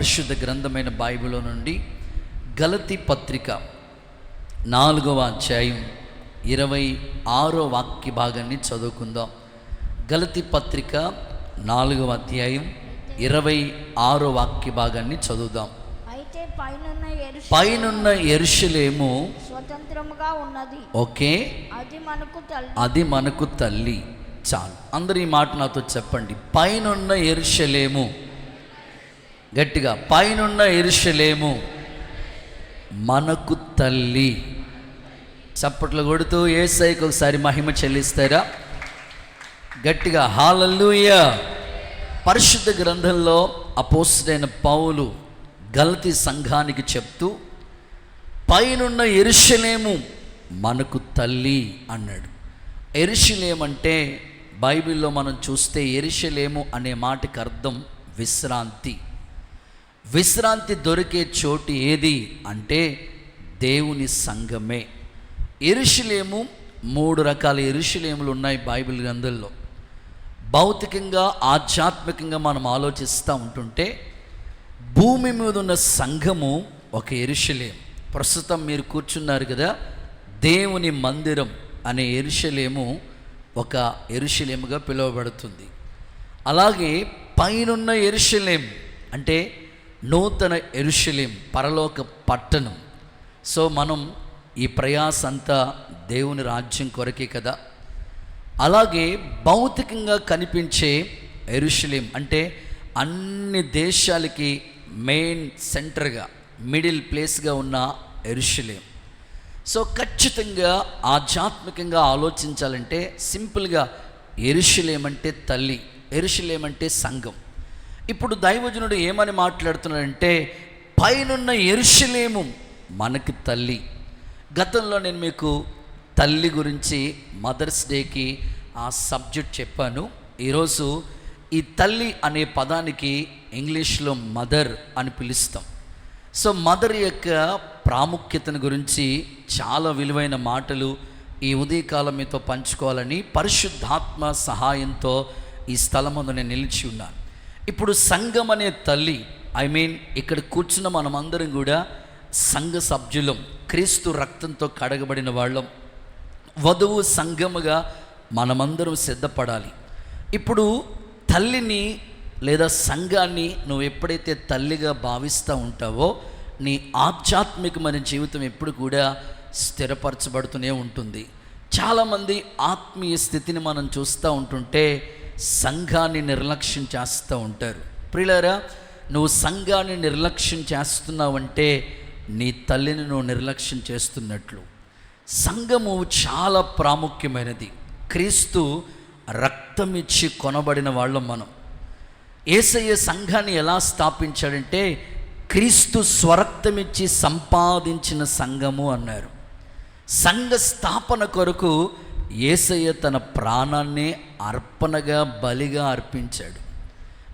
పరిశుద్ధ గ్రంథమైన బైబిల్లో నుండి గలతీ పత్రిక 4వ అధ్యాయం 26వ వాక్య భాగాన్ని చదువుకుందాం. గలతీ పత్రిక 4వ అధ్యాయం 26వ వాక్య భాగాన్ని చదువుదాం. అయితే పైనున్న యెరూషలేము స్వతంత్రముగా ఉన్నది. ఓకే, అది మనకు తల్లి. చాలు, అందరూ ఈ మాట నాతో చెప్పండి. పైనున్న యెరూషలేము, గట్టిగా, పైనున్న యెరూషలేము మనకు తల్లి. చప్పట్లు కొడుతూ యేసయ్యకు ఒకసారి మహిమ చెల్లిస్తారా? గట్టిగా హల్లెలూయా. పరిశుద్ధ గ్రంథంలో అపోస్తలుడైన పౌలు గలతీ సంఘానికి చెప్తూ పైనున్న యెరూషలేము మనకు తల్లి అన్నాడు. యెరూషలేము అంటే బైబిల్లో మనం చూస్తే యెరూషలేము అనే మాటకి అర్థం విశ్రాంతి. విశ్రాంతి దొరికే చోటు ఏది అంటే దేవుని సంఘమే. యెరూషలేము 3 రకాల యెరూషలేములు ఉన్నాయి బైబిల్ గ్రంథంలో. భౌతికంగా ఆధ్యాత్మికంగా మనం ఆలోచిస్తూ ఉంటుంటే భూమి మీద ఉన్న సంఘము ఒక యెరూషలేము. ప్రస్తుతం మీరు కూర్చున్నారు కదా, దేవుని మందిరం అనే యెరూషలేము ఒక యెరూషలేముగా పిలువబడుతుంది. అలాగే పైనున్న యెరూషలేము అంటే నూతన యెరూషలేము, పరలోక పట్టణం. సో మనం ఈ ప్రయాస అంతా దేవుని రాజ్యం కొరకే కదా. అలాగే భౌతికంగా కనిపించే యెరూషలేము అంటే అన్ని దేశాలకి మెయిన్ సెంటర్గా, మిడిల్ ప్లేస్గా ఉన్న యెరూషలేము. సో ఖచ్చితంగా ఆధ్యాత్మికంగా ఆలోచించాలంటే సింపుల్గా యెరూషలేము అంటే తల్లి, యెరూషలేము అంటే సంఘం. ఇప్పుడు దైవజనుడు ఏమని మాట్లాడుతున్నాడంటే పైనున్న యెరూషలేము మనకి తల్లి. గతంలో నేను మీకు తల్లి గురించి మదర్స్ డేకి ఆ సబ్జెక్ట్ చెప్పాను. ఈరోజు ఈ తల్లి అనే పదానికి ఇంగ్లీష్లో మదర్ అని పిలుస్తాం. సో మదర్ యొక్క ప్రాముఖ్యతను గురించి చాలా విలువైన మాటలు ఈ ఉదయకాలం మీతో పంచుకోవాలని పరిశుద్ధాత్మ సహాయంతో ఈ స్థలం ముందు నేను నిలిచి ఉన్నాను. ఇప్పుడు సంఘం అనే తల్లి, ఇక్కడ కూర్చున్న మనమందరం కూడా సంఘ సభ్యులం, క్రీస్తు రక్తంతో కడగబడిన వాళ్ళం. వధువు సంఘముగా మనమందరం సిద్ధపడాలి. ఇప్పుడు తల్లిని లేదా సంఘాన్ని నువ్వు ఎప్పుడైతే తల్లిగా భావిస్తూ ఉంటావో నీ ఆధ్యాత్మికమైన జీవితం ఎప్పుడు కూడా స్థిరపరచబడుతూనే ఉంటుంది. చాలామంది ఆత్మీయ స్థితిని మనం చూస్తూ ఉంటుంటే సంఘాన్ని నిర్లక్ష్యం చేస్తూ ఉంటారు. ప్రియులారా, నువ్వు సంఘాన్ని నిర్లక్ష్యం చేస్తున్నావంటే నీ తల్లిని నువ్వు నిర్లక్ష్యం చేస్తున్నట్లు. సంఘము చాలా ప్రాముఖ్యమైనది. క్రీస్తు రక్తం ఇచ్చి కొనబడిన వాళ్ళం మనం. యేసయ్య సంఘాన్ని ఎలా స్థాపించాడంటే క్రీస్తు స్వరక్తం ఇచ్చి సంపాదించిన సంఘము అన్నారు. సంఘ స్థాపన కొరకు యేసయ్య తన ప్రాణాన్ని అర్పణగా బలిగా అర్పించాడు.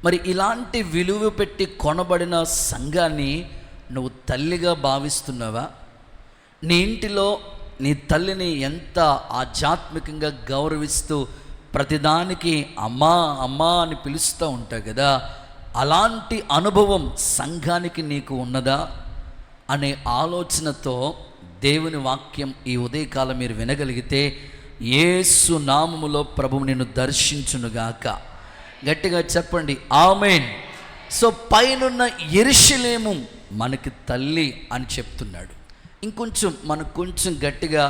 మరి ఇలాంటి విలువ పెట్టి కొనబడిన సంఘాన్ని నువ్వు తల్లిగా భావిస్తున్నావా? నీ ఇంటిలో నీ తల్లిని ఎంత ఆధ్యాత్మికంగా గౌరవిస్తూ ప్రతిదానికి అమ్మా అమ్మా అని పిలుస్తూ ఉంటావు కదా, అలాంటి అనుభవం సంఘానికి నీకు ఉన్నదా అనే ఆలోచనతో దేవుని వాక్యం ఈ ఉదయకాలం మీరు వినగలిగితే యేసు నామములో ప్రభువు నిన్ను దర్శించునుగాక. గట్టిగా చెప్పండి ఆమేన్. సో పైనున్న యెరూషలేము మనకి తల్లి అని చెప్తున్నాడు. మనకు కొంచెం గట్టిగా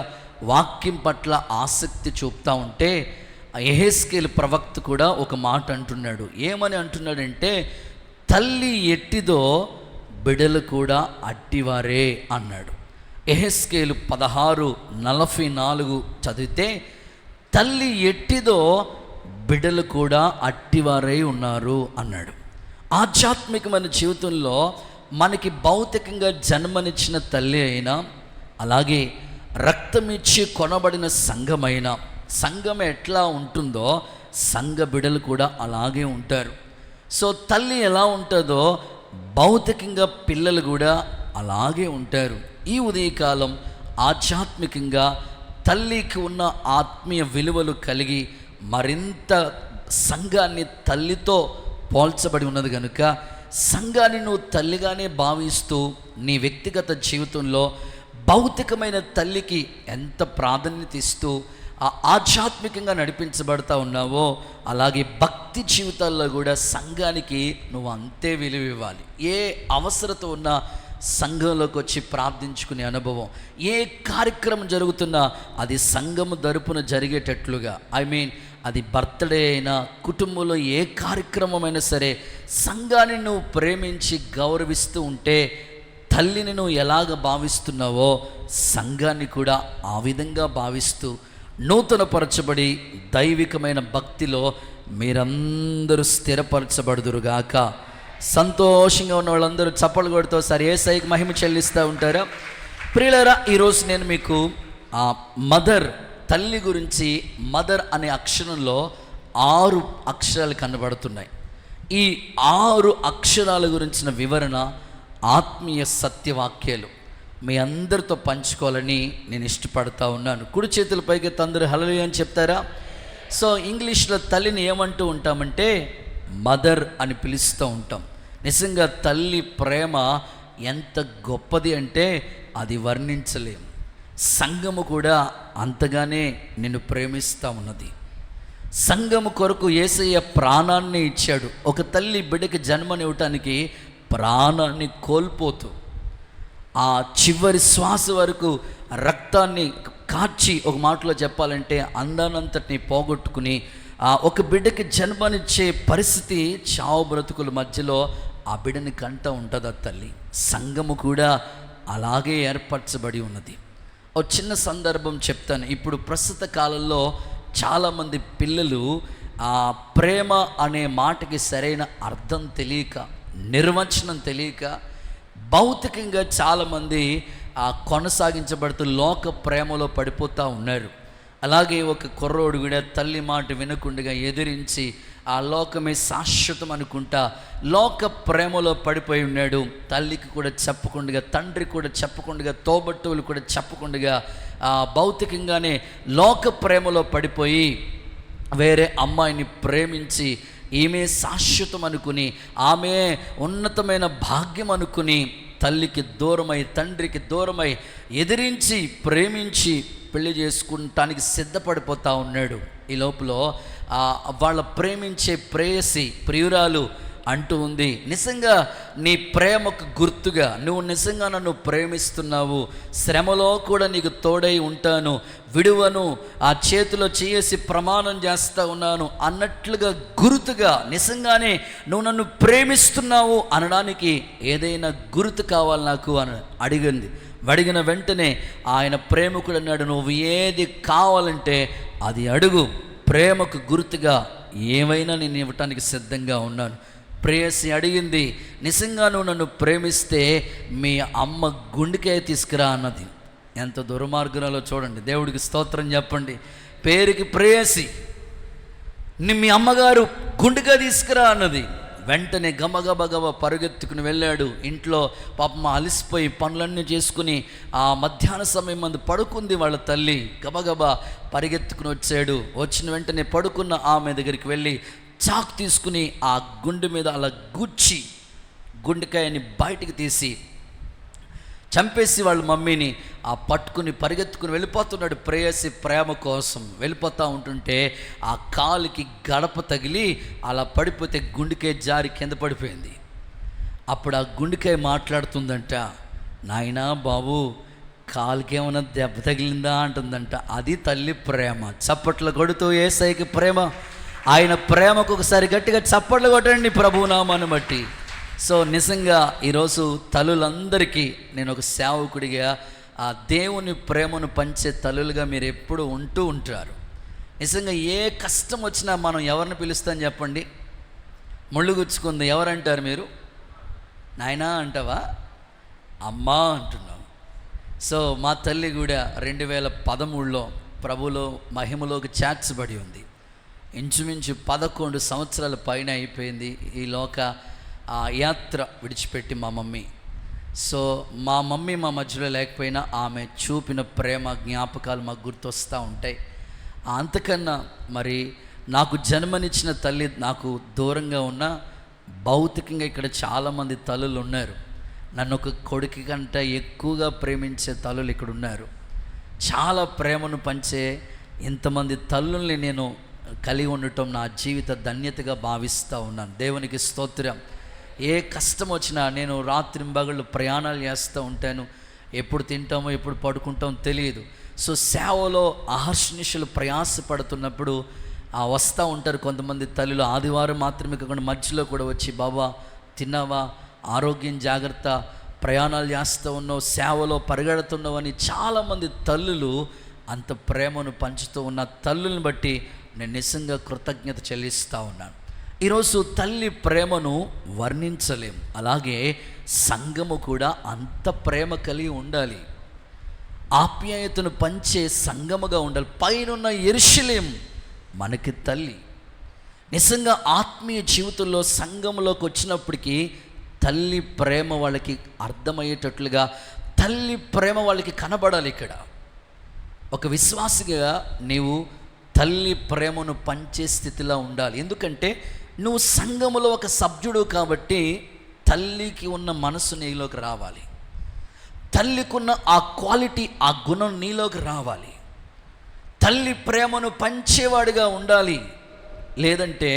వాక్యం పట్ల ఆసక్తి చూపుతూ ఉంటే యెహెజ్కేలు ప్రవక్త కూడా ఒక మాట అంటున్నాడు. ఏమని అంటున్నాడంటే తల్లి ఎట్టిదో బిడలు కూడా అట్టివారే అన్నాడు. యెహెజ్కేలు 16:44 చదివితే తల్లి ఎట్టిదో బిడ్డలు కూడా అట్టివారై ఉన్నారు అన్నాడు. ఆధ్యాత్మికమైన జీవితంలో మనకి భౌతికంగా జన్మనిచ్చిన తల్లి అయినా, అలాగే రక్తమిచ్చి కొనబడిన సంఘమైనా, సంఘం ఎట్లా ఉంటుందో సంఘ బిడ్డలు కూడా అలాగే ఉంటారు. సో తల్లి ఎలా ఉంటుందో భౌతికంగా పిల్లలు కూడా అలాగే ఉంటారు. ఈ ఉదయకాలం ఆధ్యాత్మికంగా తల్లికి ఉన్న ఆత్మీయ విలువలు కలిగి మరింత సంఘాన్ని తల్లితో పోల్చబడి ఉన్నది కనుక సంఘాన్ని నువ్వు తల్లిగానే భావిస్తూ నీ వ్యక్తిగత జీవితంలో భౌతికమైన తల్లికి ఎంత ప్రాధాన్యత ఇస్తూ ఆధ్యాత్మికంగా నడిపించబడతా ఉన్నావో, అలాగే భక్తి జీవితాల్లో కూడా సంఘానికి నువ్వు అంతే విలువ ఇవ్వాలి. ఏ అవసరత ఉన్నా సంఘంలోకి వచ్చి ప్రార్థించుకునే అనుభవం, ఏ కార్యక్రమం జరుగుతున్నా అది సంఘము తరపున జరిగేటట్లుగా, అది బర్త్డే అయినా, కుటుంబంలో ఏ కార్యక్రమమైనా సరే సంఘాన్ని నువ్వు ప్రేమించి గౌరవిస్తూ ఉంటే, తల్లిని నువ్వు ఎలాగ భావిస్తున్నావో సంఘాన్ని కూడా ఆ విధంగా భావిస్తూ నూతనపరచబడి దైవికమైన భక్తిలో మీరందరూ స్థిరపరచబడుదురుగాక. సంతోషంగా ఉన్న వాళ్ళందరూ చప్పలు కొడుతూ సరే యేసయ్యకి మహిమ చెల్లిస్తూ ఉంటారా? ప్రియులారా, ఈరోజు నేను మీకు మదర్, తల్లి గురించి, మదర్ అనే అక్షరంలో 6 అక్షరాలు కనబడుతున్నాయి. ఈ 6 అక్షరాల గురించిన వివరణ, ఆత్మీయ సత్యవాక్యాలు మీ అందరితో పంచుకోవాలని నేను ఇష్టపడతా ఉన్నాను. కుడి చేతుల పైకి అందరూ హల్లెలూయా అని చెప్తారా? సో ఇంగ్లీష్లో తల్లిని ఏమంటూ ఉంటామంటే మదర్ అని పిలుస్తూ ఉంటాం. నిజంగా తల్లి ప్రేమ ఎంత గొప్పది అంటే అది వర్ణించలేం. సంఘము కూడా అంతగానే నిన్ను ప్రేమిస్తూ ఉన్నది. సంఘము కొరకు యేసయ్య ప్రాణాన్ని ఇచ్చాడు. ఒక తల్లి బిడ్డకి జన్మనివ్వటానికి ప్రాణాన్ని కోల్పోతూ ఆ చివరి శ్వాస వరకు రక్తాన్ని కార్చి, ఒక మాటలో చెప్పాలంటే అందానంతటిని పోగొట్టుకుని ఒక బిడ్డకి జన్మనిచ్చే పరిస్థితి చావు బ్రతుకుల మధ్యలో ఆ బిడ్డని కంట ఉంటుంది ఆ తల్లి. సంఘము కూడా అలాగే ఏర్పరచబడి ఉన్నది. ఒక చిన్న సందర్భం చెప్తాను. ఇప్పుడు ప్రస్తుత కాలంలో చాలామంది పిల్లలు ప్రేమ అనే మాటకి సరైన అర్థం తెలియక, నిర్వచనం తెలియక, భౌతికంగా చాలామంది కొనసాగించబడుతూ లోక ప్రేమలో పడిపోతూ ఉన్నారు. అలాగే ఒక కుర్రోడు కూడా తల్లి మాట వినకుండా ఎదిరించి ఆ లోకమే శాశ్వతం అనుకుంటా లోక ప్రేమలో పడిపోయి ఉన్నాడు. తల్లికి కూడా చెప్పకుండా, తండ్రి కూడా చెప్పకుండా, తోబట్టువులు కూడా చెప్పకుండా భౌతికంగానే లోక ప్రేమలో పడిపోయి వేరే అమ్మాయిని ప్రేమించి ఈమె శాశ్వతం అనుకుని, ఆమె ఉన్నతమైన భాగ్యం అనుకుని తల్లికి దూరమై, తండ్రికి దూరమై ఎదిరించి ప్రేమించి పెళ్లి చేసుకుంటానికి సిద్ధపడిపోతూ ఉన్నాడు. ఈ లోపల వాళ్ళ ప్రేమించే ప్రేయసి, ప్రియురాలు అంటూ ఉంది, నిజంగా నీ ప్రేమకు గుర్తుగా నువ్వు నిజంగా నన్ను ప్రేమిస్తున్నావు, శ్రమలో కూడా నీకు తోడై ఉంటాను, విడువను, ఆ చేతిలో చేసి ప్రమాణం చేస్తూ ఉన్నాను అన్నట్లుగా గుర్తుగా నిజంగానే నువ్వు నన్ను ప్రేమిస్తున్నావు అనడానికి ఏదైనా గుర్తు కావాలి నాకు అని అడిగింది. అడిగిన వెంటనే ఆయన ప్రేమికుడు అన్నాడు, నువ్వు ఏది కావాలంటే అది అడుగు, ప్రేమకు గుర్తుగా ఏమైనా నేను ఇవ్వటానికి సిద్ధంగా ఉన్నాను. ప్రేయసి అడిగింది, నిజంగా నువ్వు నన్ను ప్రేమిస్తే మీ అమ్మ గుండెకాయ తీసుకురా అన్నది. ఎంత దుర్మార్గురాలో చూడండి. దేవుడికి స్తోత్రం చెప్పండి. పేరుకి ప్రేయసి, మీ అమ్మగారు గుండెకాయ తీసుకురా అన్నది. వెంటనే గబగబ పరుగెత్తుకుని వెళ్ళాడు. ఇంట్లో పాపం అలసిపోయి పనులన్నీ చేసుకుని ఆ మధ్యాహ్న సమయం మంది పడుకుంది వాళ్ళ తల్లి. గబగబా పరిగెత్తుకుని వచ్చాడు. వచ్చిన వెంటనే పడుకున్న ఆమె దగ్గరికి వెళ్ళి చాకు తీసుకుని ఆ గుండె మీద అలా గుచ్చి గుండెకాయని బయటికి తీసి చంపేసి వాళ్ళ మమ్మీని పట్టుకుని పరిగెత్తుకుని వెళ్ళిపోతున్నాడు. ప్రేయసి ప్రేమ కోసం వెళ్ళిపోతూ ఉంటుంటే ఆ కాలుకి గడప తగిలి అలా పడిపోతే గుండెకాయ జారి కింద పడిపోయింది. అప్పుడు ఆ గుండెకాయ మాట్లాడుతుందంట, నాయనా బాబు కాలుకి ఏమైనా దెబ్బ తగిలిందా అంటుందంట. అది తల్లి ప్రేమ. చప్పట్లు కొడుతూ యేసయ్యకి ప్రేమ, ఆయన ప్రేమకు ఒకసారి గట్టిగా చప్పట్లు కొట్టండి ప్రభునామాన్ని బట్టి. సో నిజంగా ఈరోజు తల్లులందరికీ నేను ఒక సేవకుడిగా ఆ దేవుని ప్రేమను పంచే తల్లులుగా మీరు ఎప్పుడు ఉంటూ ఉంటారు. నిజంగా ఏ కష్టం వచ్చినా మనం ఎవరిని పిలుస్తాం చెప్పండి? ముళ్ళు గుచ్చుకుంది ఎవరంటారు మీరు? నాయనా అంటావా? అమ్మా అంటున్నావు. సో మా తల్లి కూడా 2013లో ప్రభులో మహిమలోకి చేర్చబడి ఉంది. ఇంచుమించు 11 సంవత్సరాల పైన అయిపోయింది ఈ లోక యాత్ర విడిచిపెట్టి మా మమ్మీ. సో మా మమ్మీ మా మధ్యలో లేకపోయినా ఆమె చూపిన ప్రేమ జ్ఞాపకాలు మాకు గుర్తొస్తూ ఉంటాయి. అంతకన్నా మరి నాకు జన్మనిచ్చిన తల్లి నాకు దూరంగా ఉన్న భౌతికంగా ఇక్కడ చాలామంది తల్లులు ఉన్నారు. నన్ను ఒక కొడుకు కంటే ఎక్కువగా ప్రేమించే తల్లులు ఇక్కడ ఉన్నారు. చాలా ప్రేమను పంచే ఇంతమంది తల్లుల్ని నేను కలిగి ఉండటం నా జీవిత ధన్యతగా భావిస్తూ ఉన్నాను. దేవునికి స్తోత్రం. ఏ కష్టం వచ్చినా నేను రాత్రింబగళ్ళు ప్రయాణాలు చేస్తూ ఉంటాను. ఎప్పుడు తింటామో ఎప్పుడు పడుకుంటామో తెలియదు. సో సేవలో అహర్నిశలు ప్రయాసపడుతున్నప్పుడు వస్తూ ఉంటారు కొంతమంది తల్లులు. ఆదివారం మాత్రమే కాకుండా మధ్యలో కూడా వచ్చి, బాబా తిన్నావా, ఆరోగ్యం జాగ్రత్త, ప్రయాణాలు చేస్తూ ఉన్నావు, సేవలో పరిగెడుతున్నావు అని చాలామంది తల్లులు అంత ప్రేమను పంచుతూ ఉన్న తల్లులను బట్టి నేను నిజంగా కృతజ్ఞత చెల్లిస్తూ ఉన్నాను. ఈరోజు తల్లి ప్రేమను వర్ణించలేం. అలాగే సంఘము కూడా అంత ప్రేమ కలిగి ఉండాలి. ఆప్యాయతను పంచే సంఘముగా ఉండాలి. పైనున్న యెరూషలేము మనకి తల్లి. నిజంగా ఆత్మీయ జీవితంలో సంఘంలోకి వచ్చినప్పటికీ తల్లి ప్రేమ వాళ్ళకి అర్థమయ్యేటట్లుగా తల్లి ప్రేమ వాళ్ళకి కనబడాలి. ఇక్కడ ఒక విశ్వాసిగా నీవు తల్లి ప్రేమను పంచే స్థితిలో ఉండాలి. ఎందుకంటే నువ్వు సంఘములో ఒక సభ్యుడు కాబట్టి తల్లికి ఉన్న మనసు నీలోకి రావాలి. తల్లికున్న ఆ క్వాలిటీ, ఆ గుణం నీలోకి రావాలి. తల్లి ప్రేమను పంచేవాడిగా ఉండాలి. లేదంటే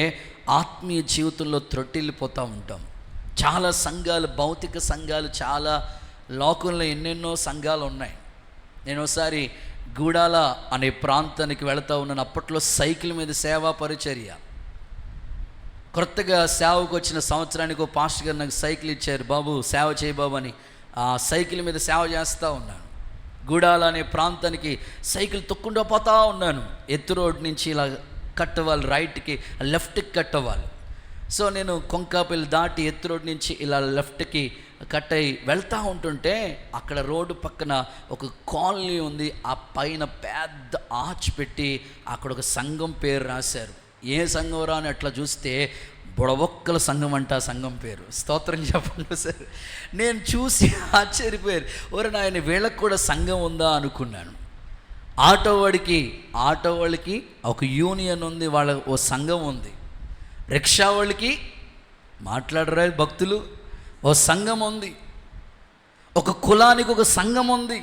ఆత్మీయ జీవితంలో త్రొట్టిల్లిపోతూ ఉంటాం. చాలా సంఘాలు, భౌతిక సంఘాలు, చాలా లోకంలో ఎన్నెన్నో సంఘాలు ఉన్నాయి. నేను ఒకసారి గూడాల అనే ప్రాంతానికి వెళతా ఉన్నాను. అప్పట్లో సైకిల్ మీద సేవా పరిచర్య. కొత్తగా సేవకు వచ్చిన సంవత్సరానికి ఒక పాస్టర్ గారు నాకు సైకిల్ ఇచ్చారు. బాబు సేవ చేయి బాబు అని. ఆ సైకిల్ మీద సేవ చేస్తూ ఉన్నాను. గూడాల అనే ప్రాంతానికి సైకిల్ తొక్కుంటూ పోతూ ఉన్నాను. ఎత్తు రోడ్ నుంచి ఇలా కట్టవాలి, రైట్కి లెఫ్ట్కి కట్టవాలి. సో నేను కొంకాపల్లి దాటి ఎత్తు రోడ్ నుంచి ఇలా లెఫ్ట్కి కట్ అయి వెళ్తూ ఉంటుంటే అక్కడ రోడ్డు పక్కన ఒక కాలనీ ఉంది. ఆ పైన పెద్ద ఆర్చ్ పెట్టి అక్కడ ఒక సంఘం పేరు రాశారు. ఏ సంఘం రా అని అట్లా చూస్తే బుడబొక్కల సంఘం అంట ఆ సంఘం పేరు. స్తోత్రం చెప్పండి సార్. నేను చూసి ఆశ్చర్యపోయారు. ఓరే నాయన, వీళ్ళకి కూడా సంఘం ఉందా అనుకున్నాను. ఆటో వాళ్ళకి ఒక యూనియన్ ఉంది, వాళ్ళ ఓ సంఘం ఉంది. రిక్షా వాళ్ళకి మాట్లాడరా భక్తులు ఓ సంఘం ఉంది. ఒక కులానికి ఒక సంఘం ఉంది.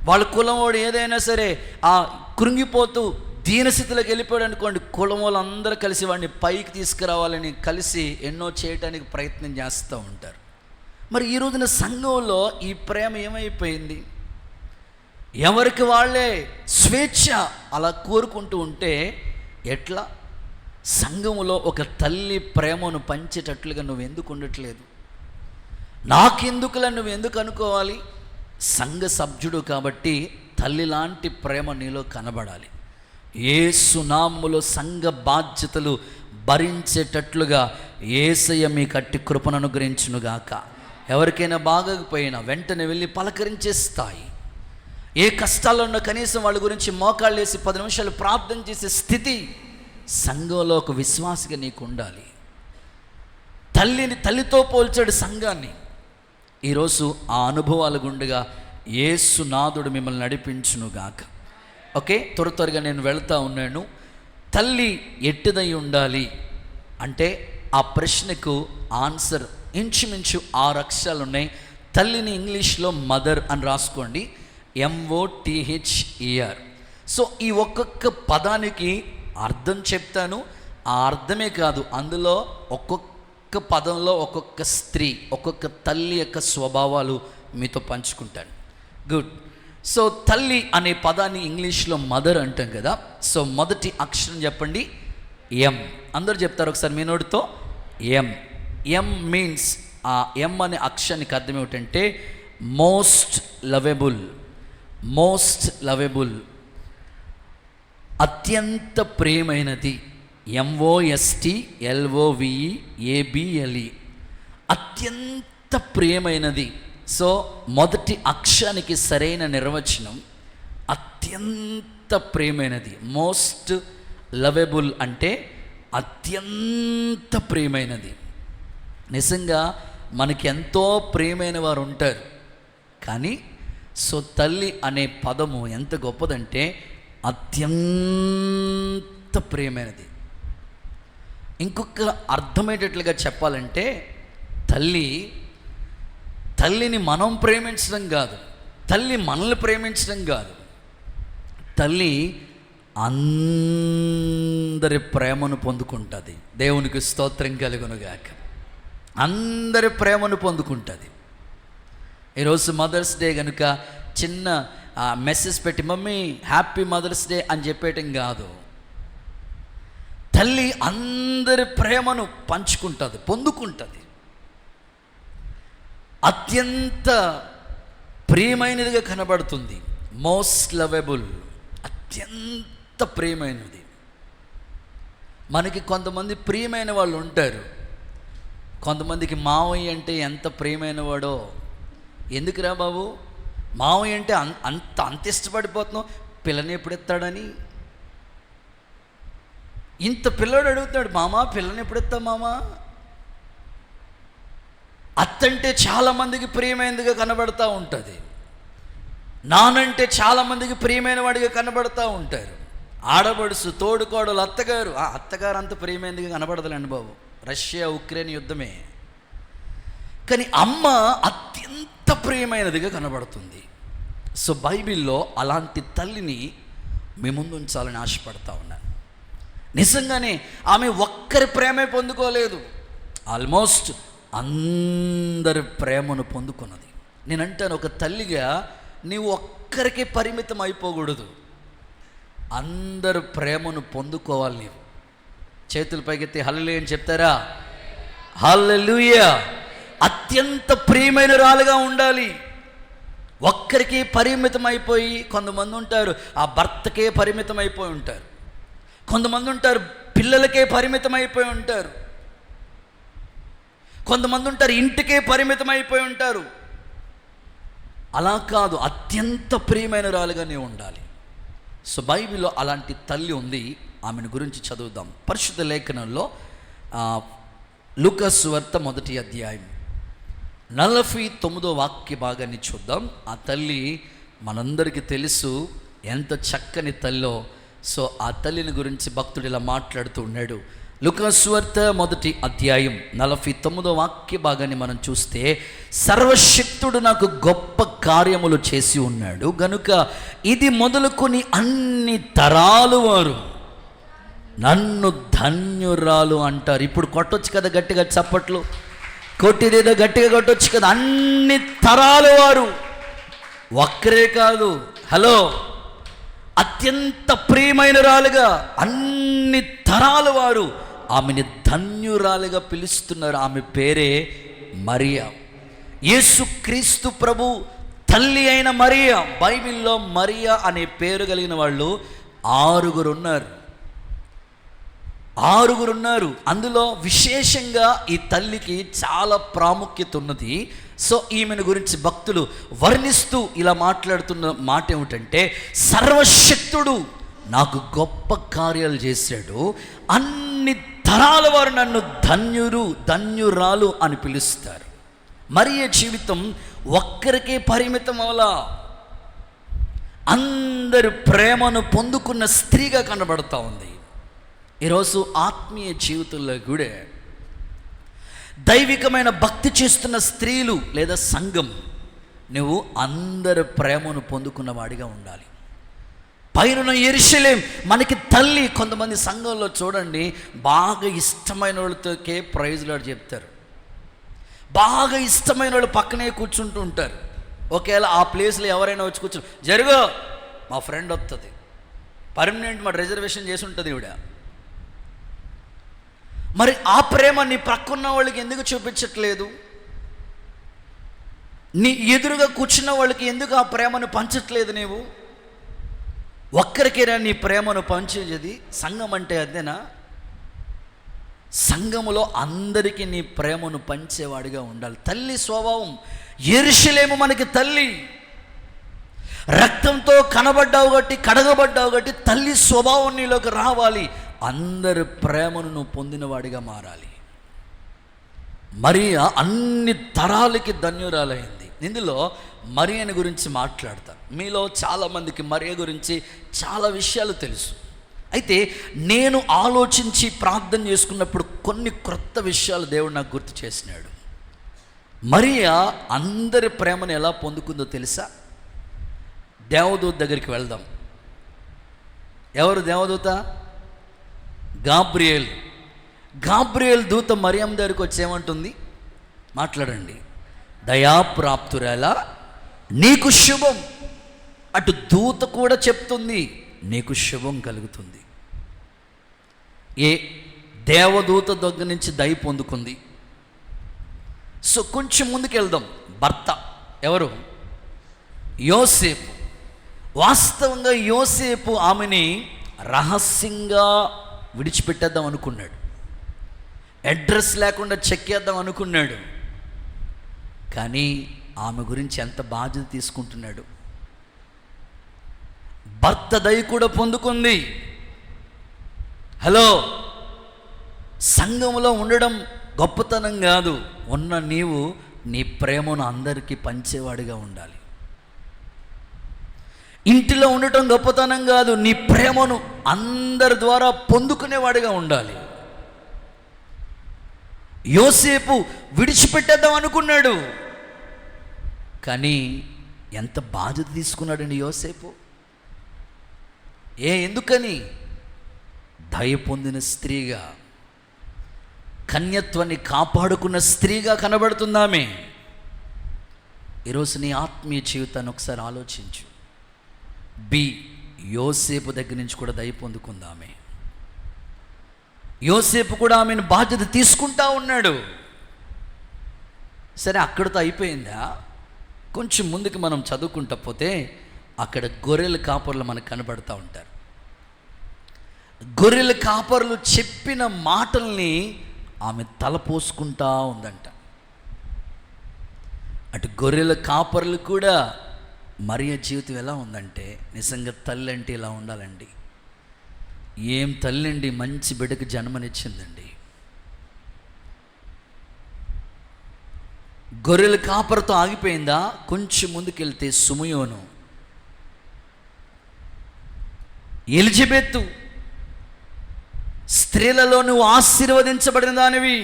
వాళ్ళ కులం వాడు ఏదైనా సరే ఆ కృంగిపోతూ దీనస్థితిలోకి వెళ్ళిపోయాడు అనుకోండి, కులం వాళ్ళందరూ కలిసి వాడిని పైకి తీసుకురావాలని కలిసి ఎన్నో చేయటానికి ప్రయత్నం చేస్తూ ఉంటారు. మరి ఈ రోజున సంఘంలో ఈ ప్రేమ ఏమైపోయింది? ఎవరికి వాళ్ళే స్వేచ్ఛ అలా కోరుకుంటూ ఉంటే ఎట్లా? సంఘములో ఒక తల్లి ప్రేమను పంచేటట్లుగా నువ్వు ఎందుకు ఉండట్లేదు? నాకెందుకులా నువ్వు ఎందుకు అనుకోవాలి? సంఘ సభ్యుడు కాబట్టి తల్లి లాంటి ప్రేమ నీలో కనబడాలి. యేసు నామములో సంఘ బాధ్యతలు భరించేటట్లుగా యేసయ్య మీ కట్టి కృపను అనుగ్రహించునుగాక. ఎవరికైనా బాగోకపోయినా వెంటనే వెళ్ళి పలకరించే స్థాయి, ఏ కష్టాల్లో ఉన్న కనీసం వాళ్ళ గురించి మోకాళ్ళు వేసి 10 నిమిషాలు ప్రార్థన చేసే స్థితి సంఘంలో ఒక విశ్వాసిగా నీకు ఉండాలి. తల్లితో పోల్చాడు సంఘాన్ని. ఈరోజు ఆ అనుభవాల గుండెగా యేసునాథుడు మిమ్మల్ని నడిపించునుగాక. ఓకే, త్వరగా నేను వెళ్తా ఉన్నాను. తల్లి ఎట్టిదై ఉండాలి అంటే ఆ ప్రశ్నకు ఆన్సర్ ఇంచుమించు 6 అక్షరాలు ఉన్నాయి. తల్లిని ఇంగ్లీష్లో మదర్ అని రాసుకోండి, MOTHER. సో ఈ ఒక్కొక్క పదానికి అర్థం చెప్తాను. ఆ అర్థమే కాదు, అందులో ఒక్కొక్క పదంలో ఒక్కొక్క స్త్రీ, ఒక్కొక్క తల్లి యొక్క స్వభావాలు మీతో పంచుకుంటాను. గుడ్. సో తల్లి అనే పదాన్ని ఇంగ్లీష్లో మదర్ అంటాం కదా. సో మొదటి అక్షరం చెప్పండి, M. అందరూ చెప్తారు ఒకసారి మీ నోటితో, M మీన్స్, ఆ M అనే అక్షరానికి అర్థం ఏమిటంటే మోస్ట్ లవెబుల్, అత్యంత ప్రియమైనది. MOSTLOVEABLE, అత్యంత ప్రియమైనది. సో మొదటి అక్షరానికి సరైన నిర్వచనం అత్యంత ప్రియమైనది. మోస్ట్ లవెబుల్ అంటే అత్యంత ప్రియమైనది. నిజంగా మనకి ఎంతో ప్రియమైన వారు ఉంటారు, కానీ సో తల్లి అనే పదము ఎంత గొప్పదంటే అత్యంత ప్రియమైనది. ఇంకొక అర్థమయ్యేటట్లుగా చెప్పాలంటే తల్లిని మనం ప్రేమించడం కాదు, తల్లి మనల్ని ప్రేమించడం కాదు, తల్లి అందరి ప్రేమను పొందుకుంటుంది. దేవునికి స్తోత్రం కలుగునుగాక. అందరి ప్రేమను పొందుకుంటుంది. ఈరోజు మదర్స్ డే కనుక చిన్న మెసేజ్ పెట్టి మమ్మీ హ్యాపీ మదర్స్ డే అని చెప్పేయటం కాదు. తల్లి అందరి ప్రేమను పంచుకుంటుంది, పొందుకుంటుంది. అత్యంత ప్రియమైనదిగా కనబడుతుంది. మోస్ట్ లవబుల్, అత్యంత ప్రియమైనది. మనకి కొంతమంది ప్రియమైన వాళ్ళు ఉంటారు. కొంతమందికి మావయ్య అంటే ఎంత ప్రియమైన వాడో. ఎందుకురా బాబు మావయ్య అంటే అంత ఇష్టపడిపోతున్నావు, పిల్లని ఎప్పుడు ఎత్తాడని. ఇంత పిల్లోడు అడుగుతాడు, మామా పిల్లని ఎప్పుడు ఎత్తా మామా. అత్తంటే చాలామందికి ప్రియమైనదిగా కనబడతా ఉంటుంది. నానంటే చాలామందికి ప్రియమైన వాడిగా కనబడతా ఉంటారు. ఆడబడుసు, తోడుకోడలు, అత్తగారు అంత ప్రియమైనదిగా కనబడదులేండి బాబు, రష్యా ఉక్రెయిన్ యుద్ధమే. కానీ అమ్మ అత్యంత ప్రియమైనదిగా కనబడుతుంది. సో బైబిల్లో అలాంటి తల్లిని మీ ముందు ఉంచాలని ఆశపడతా ఉన్నాను. నిజంగానే ఆమె ఒక్కరి ప్రేమే పొందుకోలేదు, ఆల్మోస్ట్ అందరి ప్రేమను పొందుకున్నది. నేను అంటాను, ఒక తల్లిగా నీవు ఒక్కరికి పరిమితం అయిపోకూడదు, అందరు ప్రేమను పొందుకోవాలి. నీవు చేతుల పైకెత్తి హల్లెలూయా అని చెప్తారా? హల్లెలూయా. అత్యంత ప్రియమైనరాలుగా ఉండాలి. ఒక్కరికి పరిమితం అయిపోయి, కొంతమంది ఉంటారు ఆ భర్తకే పరిమితం అయిపోయి ఉంటారు, కొంతమంది ఉంటారు పిల్లలకే పరిమితం అయిపోయి ఉంటారు, కొంతమంది ఉంటారు ఇంటికే పరిమితం అయిపోయి ఉంటారు. అలా కాదు, అత్యంత ప్రియమైనరాలుగా నీవు ఉండాలి. సో బైబిల్లో అలాంటి తల్లి ఉంది. ఆమెను గురించి చదువుదాం. పరిశుద్ధ లేఖనంలో లూకా సువార్త 1వ అధ్యాయం 49వ వాక్య భాగాన్ని చూద్దాం. ఆ తల్లి మనందరికీ తెలుసు ఎంత చక్కని తల్లో. సో ఆ తల్లిని గురించి భక్తుడు ఇలా మాట్లాడుతూ ఉన్నాడు. లూకా సువార్త 1వ అధ్యాయం 49వ వాక్య భాగాన్ని మనం చూస్తే, సర్వశక్తుడు నాకు గొప్ప కార్యములు చేసి ఉన్నాడు గనుక ఇది మొదలుకొని అన్ని తరాలు వారు నన్ను ధన్యురాలు అంటారు. ఇప్పుడు కొట్టొచ్చు కదా గట్టిగా చప్పట్లు, కొట్టిదేదో గట్టిగా కొట్టొచ్చు కదా. అన్ని తరాలు వారు, ఒక్కరే కాదు, హలో, అత్యంత ప్రియమైనరాలుగా అన్ని తరాల వారు ఆమెని ధన్యురాలుగా పిలుస్తున్నారు. ఆమె పేరే మరియా. యేసుక్రీస్తు ప్రభు తల్లి అయిన మరియా. బైబిల్లో మరియా అనే పేరు కలిగిన వాళ్ళు 6 ఉన్నారు. అందులో విశేషంగా ఈ తల్లికి చాలా ప్రాముఖ్యత ఉన్నది. సో ఈమెను గురించి భక్తులు వర్ణిస్తూ ఇలా మాట్లాడుతున్న మాట ఏమిటంటే, సర్వశక్తుడు నాకు గొప్ప కార్యాలు చేశాడు, అన్ని తరాల వారు నన్ను ధన్యురాలు అని పిలుస్తారు. మరియ జీవితం ఒక్కరికే పరిమితం అవలా, అందరి ప్రేమను పొందుకున్న స్త్రీగా కనబడతా ఉంది. ఈరోజు ఆత్మీయ జీవితంలో కూడా దైవికమైన భక్తి చేస్తున్న స్త్రీలు లేదా సంఘం, నువ్వు అందరి ప్రేమను పొందుకున్న వాడిగా ఉండాలి. పైన యెరూషలేం మనకి తల్లి. కొంతమంది సంఘంలో చూడండి, బాగా ఇష్టమైన వాళ్ళతోకే ప్రైజ్ లార్డ్ చెప్తారు, బాగా ఇష్టమైన వాళ్ళు పక్కనే కూర్చుంటూ ఉంటారు. ఒకవేళ ఆ ప్లేస్లో ఎవరైనా వచ్చి కూర్చుని, జరుగో మా ఫ్రెండ్ వస్తుంది, పర్మనెంట్ మా రిజర్వేషన్ చేసి ఉంటుంది ఈవిడ. మరి ఆ ప్రేమ నీ ప్రక్కన్న వాళ్ళకి ఎందుకు చూపించట్లేదు? నీ ఎదురుగా కూర్చున్న వాళ్ళకి ఎందుకు ఆ ప్రేమను పంచట్లేదు? నీవు ఒక్కరికేనా నీ ప్రేమను పంచేది? సంఘం అంటే అదేనా? సంఘములో అందరికీ నీ ప్రేమను పంచేవాడిగా ఉండాలి. తల్లి స్వభావం. యెరూషలేము మనకి తల్లి. రక్తంతో కనబడ్డావు కాబట్టి, కడగబడ్డావు కాబట్టి తల్లి స్వభావం నీలోకి రావాలి. అందరి ప్రేమను నువ్వు పొందినవాడిగా మారాలి. మరియా అన్ని తరాలకి ధన్యురాలైంది. ఇందులో మరియని గురించి మాట్లాడతాను. మీలో చాలామందికి మరియ గురించి చాలా విషయాలు తెలుసు. అయితే నేను ఆలోచించి ప్రార్థన చేసుకున్నప్పుడు కొన్ని క్రొత్త విషయాలు దేవుడు నాకు గుర్తు చేసినాడు. మరియా అందరి ప్రేమను ఎలా పొందుకుందో తెలుసా? దేవదూత దగ్గరికి వెళ్దాం. ఎవరు దేవదూత? గాబ్రియేల్. గాబ్రియేల్ దూత మరియమ్మ దగ్గరికి వచ్చి ఏమంటుంది? మాట్లాడండి. దయాప్రాప్తురాలా, నీకు శుభం. అటు దూత కూడా చెప్తుంది, నీకు శుభం కలుగుతుంది. ఏ దేవదూత దగ్గర నుంచి దయ పొందుకుంది. సో కొంచెం ముందుకు వెళ్దాం. భర్త ఎవరు? యోసేపు. వాస్తవంగా యోసేపు ఆమెని రహస్యంగా విడిచిపెట్టేద్దాం అనుకున్నాడు. అడ్రస్ లేకుండా చెక్కేద్దాం అనుకున్నాడు. కానీ ఆమె గురించి ఎంత బాధ్యత తీసుకుంటున్నాడు. భర్త దయ కూడా పొందుకుంది. హలో, సంఘంలో ఉండడం గొప్పతనం కాదు. ఉన్న నీవు నీ ప్రేమను అందరికీ పంచేవాడిగా ఉండాలి. ఇంటిలో ఉండటం గొప్పతనం కాదు, నీ ప్రేమను అందరి ద్వారా పొందుకునేవాడిగా ఉండాలి. యోసేపు విడిచిపెట్టేద్దాం అనుకున్నాడు, కానీ ఎంత బాధ్యత తీసుకున్నాడండి యోసేపు. ఎందుకని? దయ పొందిన స్త్రీగా, కన్యత్వాన్ని కాపాడుకున్న స్త్రీగా కనబడుతుందామె. ఈరోజు నీ ఆత్మీయ జీవితాన్ని ఒకసారి ఆలోచించు. యోసేపు దగ్గర నుంచి కూడా దయ పొందుకుందామే. యోసేపు కూడా ఆమెను బాధ్యత తీసుకుంటా ఉన్నాడు. సరే, అక్కడితో అయిపోయిందా? కొంచెం ముందుకు మనం చదువుకుంటా పోతే అక్కడ గొర్రెల కాపర్లు మనకు కనబడుతూ ఉంటారు. గొర్రెల కాపర్లు చెప్పిన మాటల్ని ఆమె తలపోసుకుంటా ఉందంట. అటు గొర్రెల కాపర్లు కూడా మరియ జీవితం ఎలా ఉందంటే, నిజంగా తల్లి అంటే ఇలా ఉండాలండి. ఏం తల్లి అండి, మంచి బిడ్డకు జన్మనిచ్చిందండి. గొర్రెల కాపరితో ఆగిపోయిందా? కొంచెం ముందుకెళ్తే సుమయోను, ఎలిజబెత్తు, స్త్రీలలో నువ్వు ఆశీర్వదించబడిన దానివి.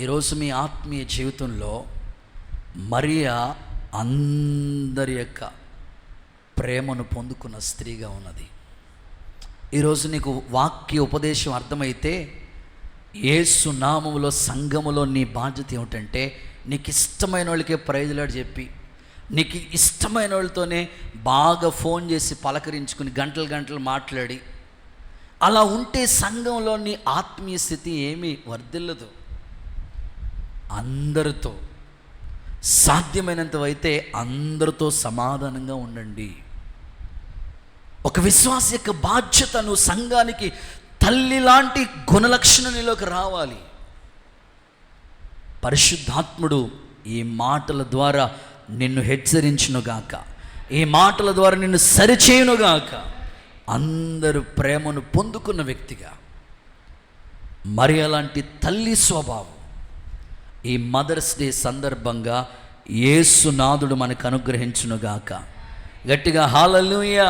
ఈరోజు మీ ఆత్మీయ జీవితంలో మరియా అందరి యొక్క ప్రేమను పొందుకున్న స్త్రీగా ఉన్నది. ఈరోజు నీకు వాక్య ఉపదేశం అర్థమైతే, యేసు నామములో సంఘములో నీ బాధ్యత ఏమిటంటే, నీకు ఇష్టమైన వాళ్ళకే ప్రైజ్లాడు చెప్పి, నీకు ఇష్టమైన వాళ్ళతోనే బాగా ఫోన్ చేసి పలకరించుకుని గంటలు గంటలు మాట్లాడి, అలా ఉంటే సంఘంలో నీ ఆత్మీయ స్థితి ఏమీ వర్ధిల్లదు. అందరితో సాధ్యమైనంతవైతే అందరితో సమాధానంగా ఉండండి. ఒక విశ్వాస యొక్క బాధ్యత, నువ్వు సంఘానికి తల్లి లాంటి గుణలక్షణం నీలోకి రావాలి. పరిశుద్ధాత్ముడు ఈ మాటల ద్వారా నిన్ను హెచ్చరించునుగాక, ఈ మాటల ద్వారా నిన్ను సరిచేయునుగాక. అందరూ ప్రేమను పొందుకున్న వ్యక్తిగా మరి అలాంటి తల్లి స్వభావం ఈ మదర్స్ డే సందర్భంగా యేసునాథుడు మనకు అనుగ్రహించునుగాక. గట్టిగా హల్లెలూయా.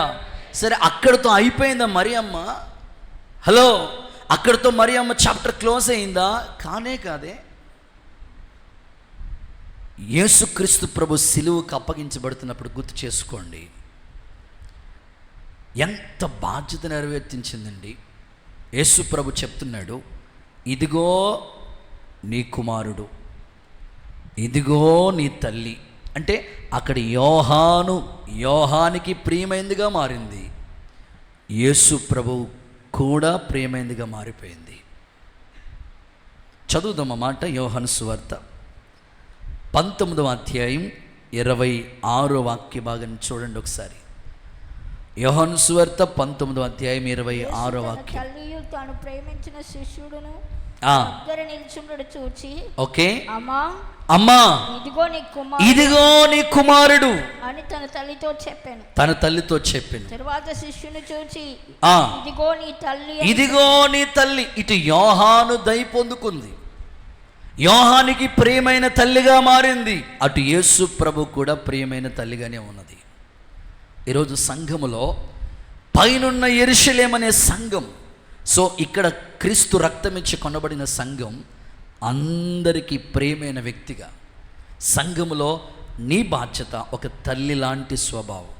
సరే, అక్కడితో అయిపోయిందా మరియమ్మ? హలో, అక్కడితో మరియమ్మ చాప్టర్ క్లోజ్ అయిందా? కాదే. యేసుక్రీస్తు ప్రభు సిలువకు అప్పగించబడుతున్నప్పుడు గుర్తు చేసుకోండి, ఎంత బాధ్యత నెరవేర్తించిందండి. యేసు ప్రభు చెప్తున్నాడు, ఇదిగో నీ కుమారుడు, ఇదిగో నీ తల్లి. అంటే అక్కడ యోహానికి ప్రియమైందిగా మారింది, యేసు ప్రభు కూడా ప్రియమైందిగా మారిపోయింది. చదువుదాం అన్నమాట. యోహాను సువార్త 19వ అధ్యాయం 26వ వాక్య భాగాన్ని చూడండి ఒకసారి. యోహాను సువార్త 19వ అధ్యాయం 26వ వాక్యం. తల్లియు తాను ప్రేమించిన శిష్యుడును దగ్గర నిల్చుండడు చూచి, ఓకే, అమ్మా ఇదిగో నీ కుమారుడు అని తన తల్లితో చెప్పాను. తరువాత శిష్యుని చూచి, ఇదిగో నీ తల్లి. ఇటు యోహాను దయ పొందుకుంది, యోహానికి ప్రియమైన తల్లిగా మారింది. అటు యేసు ప్రభు కూడా ప్రియమైన తల్లిగానే ఉన్నది. ఈరోజు సంఘములో పైనున్న యెరూషలేము అనే సంఘం. సో ఇక్కడ క్రీస్తు రక్తమిచ్చి కొనబడిన సంఘం అందరికీ ప్రేమైన వ్యక్తిగా, సంఘములో నీ బాధ్యత ఒక తల్లి లాంటి స్వభావం.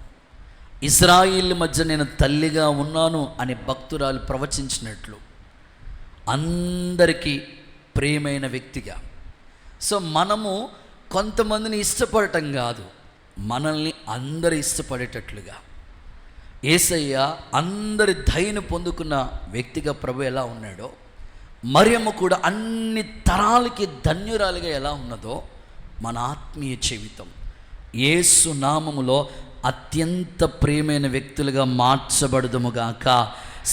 ఇశ్రాయేలు మధ్య నేను తల్లిగా ఉన్నాను అని భక్తురాలు ప్రవచించినట్లు అందరికీ ప్రేమైన వ్యక్తిగా. సో మనము కొంతమందిని ఇష్టపడటం కాదు, మనల్ని అందరు ఇష్టపడేటట్లుగా. యేసయ్య అందరి దయను పొందుకున్న వ్యక్తిగా ప్రభు ఎలా ఉన్నాడో, మరియమ్మ కూడా అన్ని తరాలకి ధన్యురాలుగా ఎలా ఉన్నదో, మన ఆత్మీయ జీవితం యేసు నామములో అత్యంత ప్రియమైన వ్యక్తులుగా మార్చబడదుముగాక.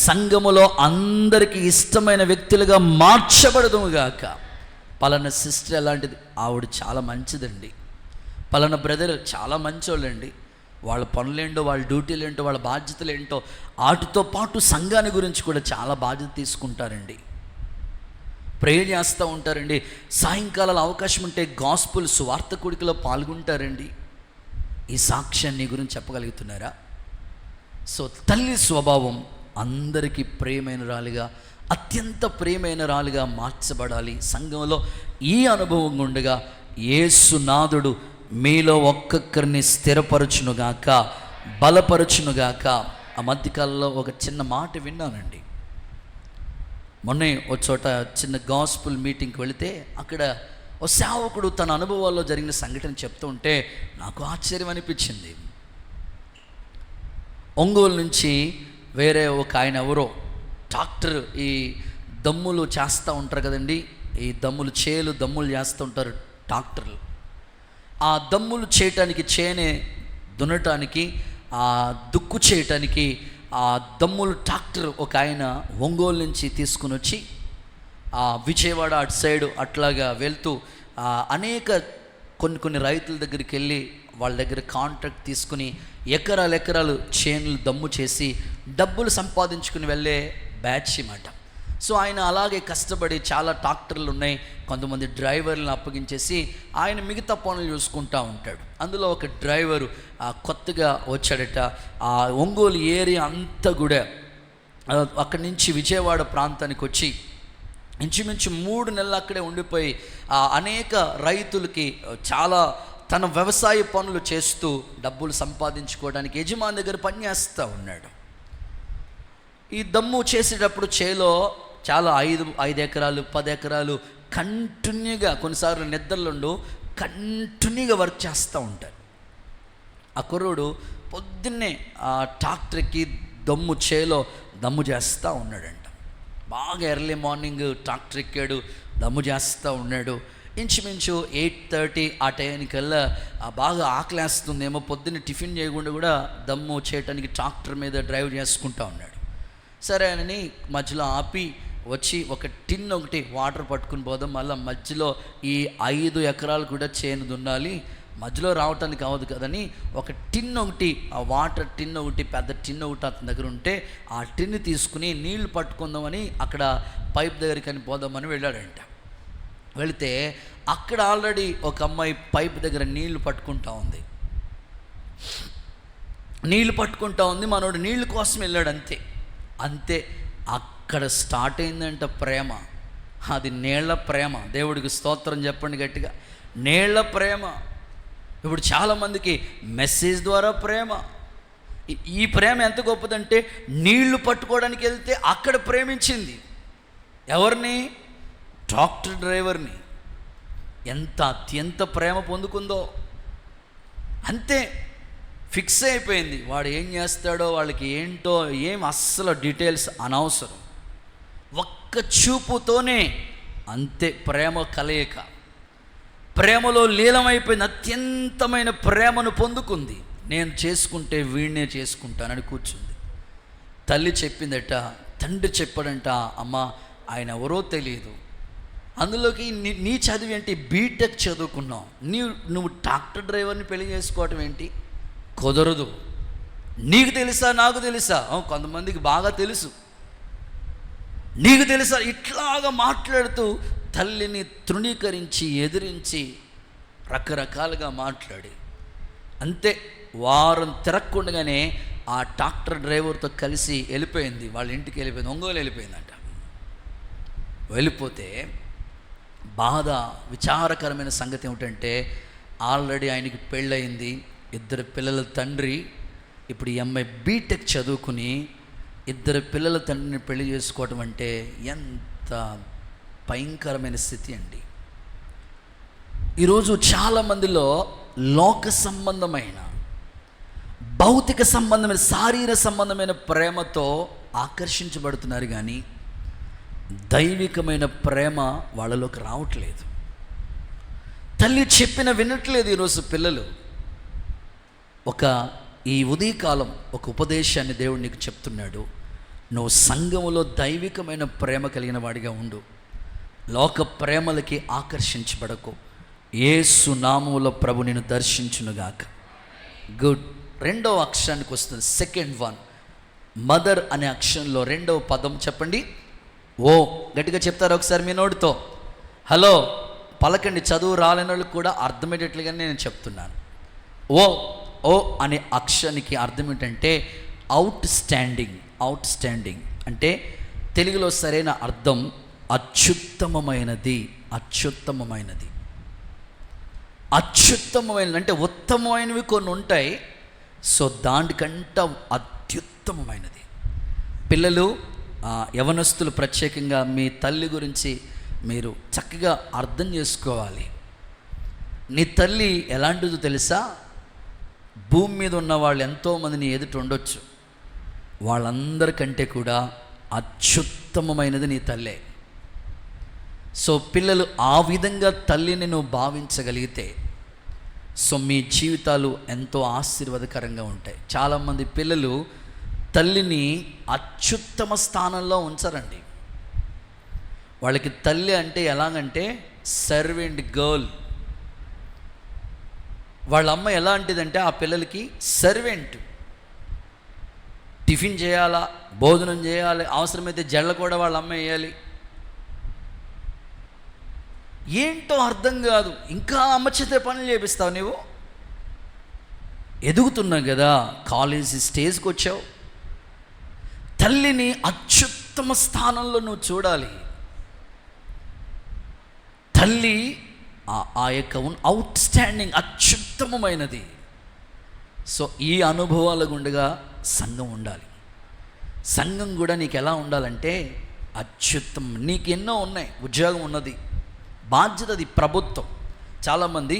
సంఘములో అందరికీ ఇష్టమైన వ్యక్తులుగా మార్చబడదుముగాక. పలానా సిస్టర్ ఎలాంటిది, ఆవిడ చాలా మంచిదండి. పలానా బ్రదర్ చాలా మంచోళ్ళండి. వాళ్ళ పనులేంటో, వాళ్ళ డ్యూటీలు ఏంటో, వాళ్ళ బాధ్యతలు ఏంటో, వాటితో పాటు సంఘాన్ని గురించి కూడా చాలా బాధ్యత తీసుకుంటారండి. ప్రేయర్ చేస్తూ ఉంటారండి. సాయంకాలాల అవకాశం ఉంటే గాస్పుల్ సువార్త కూడికలో పాల్గొంటారండి. ఈ సాక్ష్యాన్ని గురించి చెప్పగలుగుతున్నారా? సో తల్లి స్వభావం అందరికీ ప్రియమైనరాలుగా, అత్యంత ప్రియమైనరాలుగా మార్చబడాలి. సంఘంలో ఈ అనుభవం ఉండగా యేసునాథుడు మీలో ఒక్కొక్కరిని స్థిరపరచునుగాక, బలపరచునుగాక. ఆ మధ్యకాలంలో ఒక చిన్న మాట విన్నానండి. మొన్నే ఒక చోట చిన్న గాస్పుల్ మీటింగ్కి వెళితే అక్కడ ఓ సేవకుడు తన అనుభవాల్లో జరిగిన సంఘటన చెప్తూ ఉంటే నాకు ఆశ్చర్యం అనిపించింది. ఒంగోలు నుంచి వేరే ఒక ఆయన ఎవరో డాక్టర్, ఈ దమ్ములు చేస్తూ ఉంటారు కదండి, ఈ దమ్ములు చేస్తూ ఉంటారు డాక్టర్లు. ఆ దమ్ములు చేయటానికి, చేనే దున్నటానికి, ఆ దుక్కు చేయటానికి ఆ దమ్ములు ట్రాక్టర్ ఒక ఆయన ఒంగోలు నుంచి తీసుకుని వచ్చి విజయవాడ అటు సైడు అట్లాగా వెళ్తూ అనేక కొన్ని రైతుల దగ్గరికి వెళ్ళి వాళ్ళ దగ్గర కాంట్రాక్ట్ తీసుకుని ఎకరాలు చేనులు దమ్ము చేసి డబ్బులు సంపాదించుకుని వెళ్ళే బ్యాచ్ అన్నమాట. సో ఆయన అలాగే కష్టపడి, చాలా ట్రాక్టర్లు ఉన్నాయి, కొంతమంది డ్రైవర్లను అప్పగించేసి ఆయన మిగతా పనులు చూసుకుంటూ ఉంటాడు. అందులో ఒక డ్రైవరు కొత్తగా వచ్చాడట. ఆ ఒంగోలు ఏరియా అంతా కూడా అక్కడి నుంచి విజయవాడ ప్రాంతానికి వచ్చి ఇంచుమించు 3 నెలలు అక్కడే ఉండిపోయి అనేక రైతులకి చాలా తన వ్యవసాయ పనులు చేస్తూ డబ్బులు సంపాదించుకోవడానికి యజమాని దగ్గర పనిచేస్తూ ఉన్నాడు. ఈ దమ్ము చేసేటప్పుడు చేలో చాలా 5 ఎకరాలు 10 ఎకరాలు కంటిన్యూగా, కొన్నిసార్లు నిద్రలుండు కంటిన్యూగా వర్క్ చేస్తూ ఉంటారు. ఆ కుర్రోడు పొద్దున్నే ఆ ట్రాక్టర్కి చేలో దమ్ము చేస్తూ ఉన్నాడంట. బాగా ఎర్లీ మార్నింగ్ ట్రాక్టర్ ఎక్కాడు, దమ్ము చేస్తూ ఉన్నాడు. ఇంచుమించు 8:30 ఆ టైంకల్లా బాగా ఆకలేస్తుందేమో, పొద్దున్న టిఫిన్ చేయకుండా కూడా దమ్ము చేయటానికి ట్రాక్టర్ మీద డ్రైవ్ చేసుకుంటూ ఉన్నాడు. సరే అని మధ్యలో ఆపి వచ్చి ఒక టిన్ ఒకటి వాటర్ పట్టుకుని పోదాం, మళ్ళీ మధ్యలో ఈ 5 ఎకరాలు కూడా చేను దున్నాలి, మధ్యలో రావటానికి అవ్వదు కదని ఒక టిన్ ఒకటి, ఆ వాటర్ టిన్ ఒకటి, పెద్ద టిన్ ఒకటి అతని దగ్గర ఉంటే ఆ టిన్ తీసుకుని నీళ్లు పట్టుకుందామని అక్కడ పైప్ దగ్గరికి అని పోదామని వెళ్ళాడంట. వెళితే అక్కడ ఆల్రెడీ ఒక అమ్మాయి పైప్ దగ్గర నీళ్లు పట్టుకుంటా ఉంది. మనోడు నీళ్ళ కోసం వెళ్ళాడు. అంతే అక్కడ స్టార్ట్ అయిందంట ప్రేమ. అది నీళ్ల ప్రేమ. దేవుడికి స్తోత్రం చెప్పండి గట్టిగా. నీళ్ల ప్రేమ. ఇప్పుడు చాలామందికి మెసేజ్ ద్వారా ప్రేమ. ఈ ప్రేమ ఎంత గొప్పదంటే నీళ్లు పట్టుకోవడానికి వెళ్తే అక్కడ ప్రేమించింది ఎవరిని? ట్రాక్టర్ డ్రైవర్ని. అత్యంత ప్రేమ పొందుకుందో అంతే. ఫిక్స్ అయిపోయింది వాడు ఏం చేస్తాడో, వాళ్ళకి ఏంటో ఏం అస్సలు డీటెయిల్స్ అనవసరం. ఒక్క చూపుతోనే అంతే ప్రేమ కలయిక. ప్రేమలో లీలమైపోయింది. అత్యంతమైన ప్రేమను పొందుకుంది. నేను చేసుకుంటే వీడినే చేసుకుంటానని కూర్చుంది. తల్లి చెప్పిందట, తండ్రి చెప్పాడంట, అమ్మ ఆయన ఎవరో తెలియదు. అందులోకి నీ చదివి ఏంటి? బీటెక్ చదువుకున్నావు, నువ్వు ట్రాక్టర్ డ్రైవర్ని పెళ్లి చేసుకోవటం ఏంటి? కుదరదు. నీకు తెలుసా, నాకు తెలుసా? కొంతమందికి బాగా తెలుసు. నీకు తెలుసా? ఇట్లాగా మాట్లాడుతూ తల్లిని తృణీకరించి, ఎదిరించి, రకరకాలుగా మాట్లాడి అంతే వారం తిరగకుండగానే ఆ ట్రాక్టర్ డ్రైవర్తో కలిసి వెళ్ళిపోయింది, వాళ్ళ ఇంటికి వెళ్ళిపోయింది, ఒంగోలు వెళ్ళిపోయిందంట. వెళ్ళిపోతే బాధ, విచారకరమైన సంగతి ఏమిటంటే ఆల్రెడీ ఆయనకి పెళ్ళయింది, 2 పిల్లల తండ్రి. ఇప్పుడు ఈ అమ్మాయి బీటెక్ చదువుకుని 2 పిల్లల తండ్రిని పెళ్లి చేసుకోవటం అంటే ఎంత భయంకరమైన స్థితి అండి. ఈరోజు చాలామందిలో లోక సంబంధమైన, భౌతిక సంబంధమైన, శారీర సంబంధమైన ప్రేమతో ఆకర్షించబడుతున్నారు, కానీ దైవికమైన ప్రేమ వాళ్ళలోకి రావట్లేదు. తల్లి చెప్పిన వినట్లేదు ఈరోజు పిల్లలు. ఈ ఉదయకాలం ఒక ఉపదేశాన్ని దేవుడు నీకు చెప్తున్నాడు. నువ్వు సంఘములో దైవికమైన ప్రేమ కలిగిన వాడిగా ఉండు, లోక ప్రేమలకి ఆకర్షించబడకు. యేసు నామములో ప్రభు నిన్ను దర్శించునుగాక. గుడ్. 2వ అక్షరానికి వస్తుంది, సెకండ్ వన్. మదర్ అనే అక్షరంలో 2వ పదం చెప్పండి. ఓ. గట్టిగా చెప్తారు ఒకసారి మీ నోటితో. హలో పలకండి, చదువు రాలేని వాళ్ళకి కూడా అర్థమయ్యేటట్లుగా నేను చెప్తున్నాను. ఓ. ఓ అనే అక్షరానికి అర్థం ఏంటంటే అవుట్ స్టాండింగ్. అవుట్ స్టాండింగ్ అంటే తెలుగులో సరైన అర్థం అత్యుత్తమమైనది. అత్యుత్తమమైనది. అత్యుత్తమమైనది అంటే ఉత్తమమైనవి కొన్ని ఉంటాయి, సో దానికంటే అత్యుత్తమమైనది. పిల్లలు, యవనస్తులు ప్రత్యేకంగా మీ తల్లి గురించి మీరు చక్కగా అర్థం చేసుకోవాలి. నీ తల్లి ఎలాంటిదో తెలుసా? భూమి మీద ఉన్న వాళ్ళు ఎంతోమంది నీ ఎదుట ఉండొచ్చు, వాళ్ళందరికంటే కూడా అత్యుత్తమమైనది నీ తల్లే. సో పిల్లలు ఆ విధంగా తల్లిని నువ్వు భావించగలిగితే సో మీ జీవితాలు ఎంతో ఆశీర్వాదకరంగా ఉంటాయి. చాలామంది పిల్లలు తల్లిని అత్యుత్తమ స్థానంలో ఉంచరండి. వాళ్ళకి తల్లి అంటే ఎలాగంటే సర్వెంట్ గర్ల్. వాళ్ళ అమ్మ ఎలాంటిదంటే ఆ పిల్లలకి సర్వెంట్. టిఫిన్ చేయాలా, భోజనం చేయాలి, అవసరమైతే జళ్ళ కూడా వాళ్ళ అమ్మ వేయాలి. ఏంటో అర్థం కాదు, ఇంకా అమ్మ చేత పనులు చేపిస్తావు. నువ్వు ఎదుగుతున్నావు కదా, కాలేజీ స్టేజ్కి వచ్చావు. తల్లిని అత్యుత్తమ స్థానంలో నువ్వు చూడాలి. తల్లి ఆ యొక్క అవుట్ స్టాండింగ్, అత్యుత్తమమైనది. సో ఈ అనుభవాల గుండగా సంఘం ఉండాలి. సంఘం కూడా నీకు ఎలా ఉండాలంటే అత్యుత్తమం. నీకు ఎన్నో ఉన్నాయి, ఉద్యోగం ఉన్నది, బాధ్యత, అది ప్రభుత్వం. చాలామంది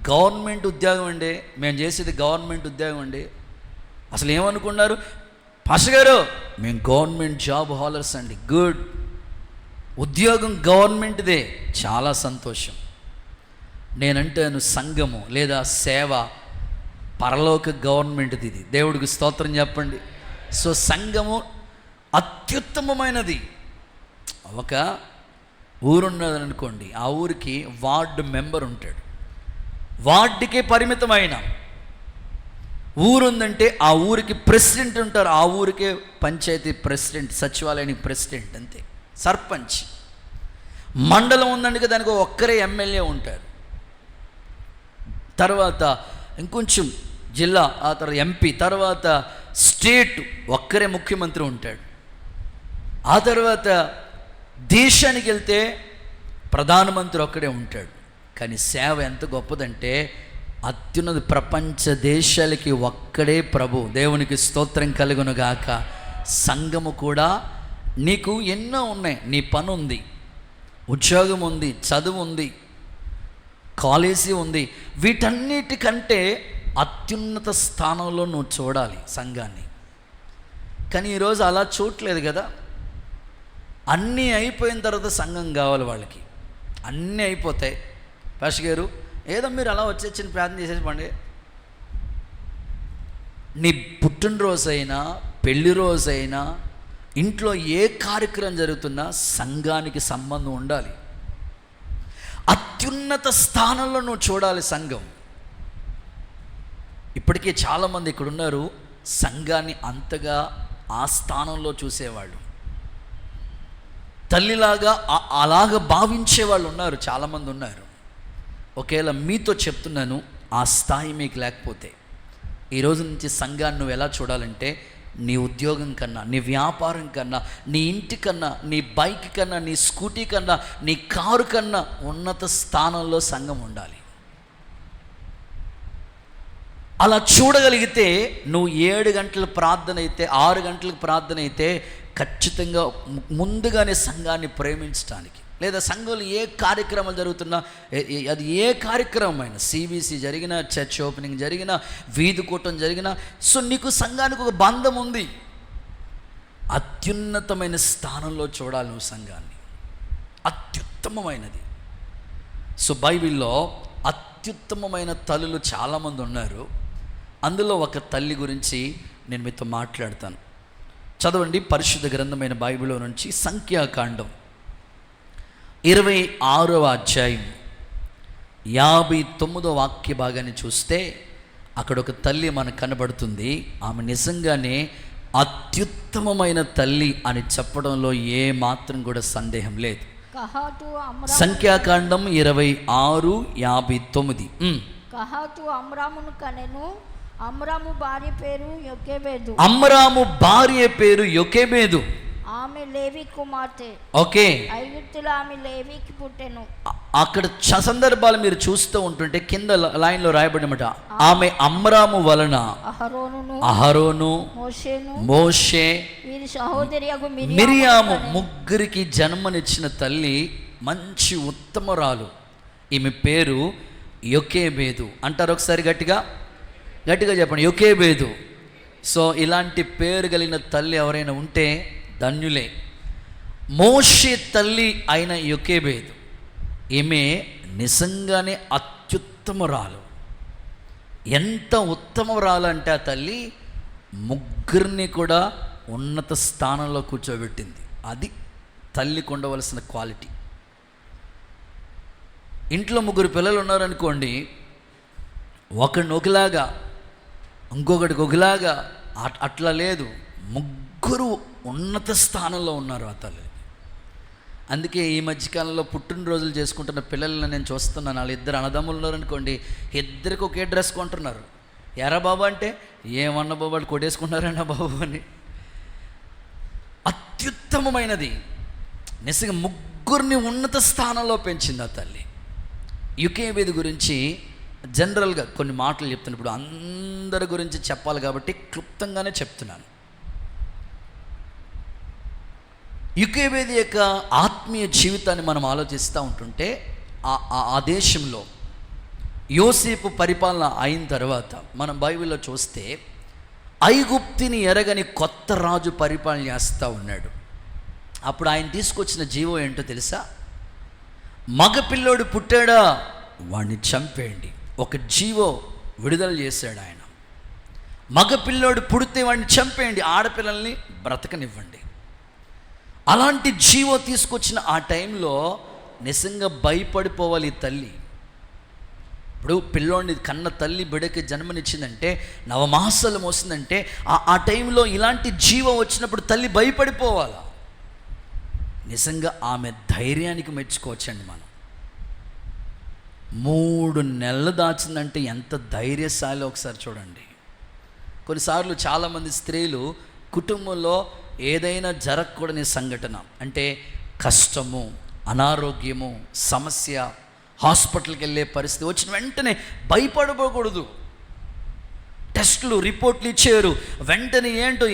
గవర్నమెంట్ ఉద్యోగం అండి, మేము చేసేది గవర్నమెంట్ ఉద్యోగం అండి. అసలు ఏమనుకున్నారు పాస్టర్ గారు, మేము గవర్నమెంట్ జాబ్ హోల్డర్స్ అండి. గుడ్. ఉద్యోగం గవర్నమెంట్దే, చాలా సంతోషం. నేనంటాను సంఘము లేదా సేవ పరలోక గవర్నమెంట్ది. ఇది దేవుడికి స్తోత్రం చెప్పండి. సో సంఘము అత్యుత్తమమైనది. ఒక ఊరున్నది అనుకోండి, ఆ ఊరికి వార్డు మెంబర్ ఉంటాడు, వార్డుకే పరిమితమైన. ఊరుందంటే ఆ ఊరికి ప్రెసిడెంట్ ఉంటారు, ఆ ఊరికే పంచాయతీ ప్రెసిడెంట్, సచివాలయానికి ప్రెసిడెంట్, అంతే, సర్పంచ్. మండలం ఉందంటే దానికి ఒక్కరే ఎమ్మెల్యే ఉంటారు. తర్వాత ఇంకొంచెం జిల్లా, ఆ తర్వాత ఎంపీ, తర్వాత స్టేట్ ఒక్కరే ముఖ్యమంత్రి ఉంటాడు. ఆ తర్వాత దేశానికి వెళ్తే ప్రధానమంత్రి ఒక్కడే ఉంటాడు. కానీ సేవ ఎంత గొప్పదంటే అత్యున్నత ప్రపంచ దేశాలకి ఒక్కడే ప్రభు. దేవునికి స్తోత్రం కలుగునుగాక. సంఘము కూడా నీకు ఎన్నో ఉన్నాయి. నీ పని ఉంది, ఉద్యోగం ఉంది, చదువు ఉంది, కాలేజీ ఉంది. వీటన్నిటికంటే అత్యున్నత స్థానంలో నువ్వు చూడాలి సంఘాన్ని. కానీ ఈరోజు అలా చూడలేదు కదా. అన్నీ అయిపోయిన తర్వాత సంఘం కావాలి వాళ్ళకి. అన్నీ అయిపోతాయి. పాస్టర్ గారు ఏదో మీరు అలా వచ్చి ప్రార్థన చేసేసి పండి. నీ పుట్టినరోజైనా పెళ్లి రోజైనా ఇంట్లో ఏ కార్యక్రమం జరుగుతున్నా సంఘానికి సంబంధం ఉండాలి. అత్యున్నత స్థానంలో నువ్వు చూడాలి సంఘం. ఇప్పటికే చాలామంది ఇక్కడ ఉన్నారు సంఘాన్ని అంతగా ఆ స్థానంలో చూసేవాళ్ళు, తల్లిలాగా అలాగా భావించే వాళ్ళు ఉన్నారు, చాలామంది ఉన్నారు. ఒకవేళ మీతో చెప్తున్నాను, ఆ స్థాయి మీకు లేకపోతే ఈ రోజు నుంచి సంఘాన్ని నువ్వు ఎలా చూడాలంటే, నీ ఉద్యోగం కన్నా, నీ వ్యాపారం కన్నా, నీ ఇంటి కన్నా, నీ బైక్ కన్నా, నీ స్కూటీ కన్నా, నీ కారు కన్నా ఉన్నత స్థానంలో సంఘం ఉండాలి. అలా చూడగలిగితే నువ్వు 7 గంటల ప్రార్థన అయితే, 6 గంటలకు ప్రార్థన అయితే ఖచ్చితంగా ముందుగానే సంఘాన్ని ప్రేమించడానికి, లేదా సంఘంలో ఏ కార్యక్రమాలు జరుగుతున్నా, అది ఏ కార్యక్రమం అయినా, సిబిసి జరిగినా, చర్చ్ ఓపెనింగ్ జరిగినా, వీధి కూటం జరిగినా, సో నీకు సంఘానికి ఒక బంధం ఉంది. అత్యున్నతమైన స్థానంలో చూడాలి నువ్వు సంఘాన్ని, అత్యుత్తమమైనది. సో బైబిల్లో అత్యుత్తమమైన తల్లులు చాలామంది ఉన్నారు. అందులో ఒక తల్లి గురించి నేను మీతో మాట్లాడతాను. చదవండి పరిశుద్ధ గ్రంథమైన బైబిల్లో నుంచి సంఖ్యాకాండం 26వ అధ్యాయం 59వ వాక్య భాగాన్ని చూస్తే అక్కడ ఒక తల్లి మనకు కనబడుతుంది. ఆమె నిజంగానే అత్యుత్తమమైన తల్లి అని చెప్పడంలో ఏ మాత్రం కూడా సందేహం లేదు. సంఖ్యాకాండం 26:59. కహాతు అమ్రామును కనెను. అమ్రాము భార్య పేరు యొకెబెదు. అమ్రాము భార్య పేరు యొకెబెదు. ఆమె లేవి కుమార్తె. ఓకే, ఐగుప్తులో ఆమె లేవికి పుట్టెను. అక్కడ సందర్భాలు మీరు చూస్తూ ఉంటుంటే కింద లైన్లో రాయబడినమాట, ఆమె అమ్రాము వలన అహరోను మోషే వీరి సహోదరి మిరియాము ముగ్గురికి జన్మనిచ్చిన తల్లి, మంచి ఉత్తమరాలు. ఈమె పేరు యొకెబెదు అంటారు. ఒకసారి గట్టిగా చెప్పండి, యొకెబెదు. సో ఇలాంటి పేరు కలిగిన తల్లి ఎవరైనా ఉంటే ధన్యులే. మోషే తల్లి అయిన యొకెబెదు, ఈమె నిజంగానే అత్యుత్తమరాలు. ఎంత ఉత్తమరాలు అంటే ఆ తల్లి ముగ్గురిని కూడా ఉన్నత స్థానంలో కూర్చోబెట్టింది. అది తల్లికి ఉండవలసిన క్వాలిటీ. ఇంట్లో 3 పిల్లలు ఉన్నారనుకోండి, ఒకడిని ఒకలాగా, ఇంకొకటికి ఒకలాగా, అట్లా లేదు. ముగ్గురు ఉన్నత స్థానంలో ఉన్నారు ఆ తల్లి. అందుకే ఈ మధ్యకాలంలో పుట్టినరోజులు చేసుకుంటున్న పిల్లలను నేను చూస్తున్నాను. వాళ్ళు 2 అన్నదమ్ములు ఉన్నారనుకోండి, ఇద్దరికి ఒకే డ్రెస్ కొంటున్నారు. ఎరా బాబు అంటే, ఏమన్న బాబు వాళ్ళు కొట్టేసుకుంటారన్న బాబు అని. అత్యుత్తమమైనది. నిజంగా ముగ్గురిని ఉన్నత స్థానంలో పెంచింది ఆ తల్లి. యొకెబెదు గురించి జనరల్గా కొన్ని మాటలు చెప్తున్నాను. ఇప్పుడు అందరి గురించి చెప్పాలి కాబట్టి క్లుప్తంగానే చెప్తున్నాను. యొకెబెదు యొక్క ఆత్మీయ జీవితాన్ని మనం ఆలోచిస్తూ ఉంటుంటే, ఆ దేశంలో యోసేపు పరిపాలన అయిన తర్వాత మనం బైబిల్లో చూస్తే ఐగుప్తిని ఎరగని కొత్త రాజు పరిపాలన చేస్తూ ఉన్నాడు. అప్పుడు ఆయన తీసుకొచ్చిన జీవం ఏంటో తెలుసా? మగపిల్లోడు పుట్టాడా వాడిని చంపేయండి. ఒక జీవో విడుదల చేశాడు ఆయన. మగపిల్లోడు పుడితే వాడిని చంపేయండి, ఆడపిల్లల్ని బ్రతకనివ్వండి. అలాంటి జీవో తీసుకొచ్చిన ఆ టైంలో నిజంగా భయపడిపోవాలి ఈ తల్లి. ఇప్పుడు పిల్లోడిని కన్న తల్లి బిడ్డకి జన్మనిచ్చిందంటే, నవమాసాలు మోసిందంటే, ఆ టైంలో ఇలాంటి జీవం వచ్చినప్పుడు తల్లి భయపడిపోవాలా. నిజంగా ఆమె ధైర్యానికి మెచ్చుకోవచ్చండి మనం. 3 నెలలు దాచిందంటే ఎంత ధైర్యశాలి ఒకసారి చూడండి. కొన్నిసార్లు చాలామంది స్త్రీలు కుటుంబంలో ఏదైనా జరగకూడని సంఘటన అంటే కష్టము, అనారోగ్యము, సమస్య, హాస్పిటల్కి వెళ్ళే పరిస్థితి వచ్చిన వెంటనే భయపడకూడదు. టెస్టులు, రిపోర్ట్లు ఇచ్చారు, వెంటనే ఏంటో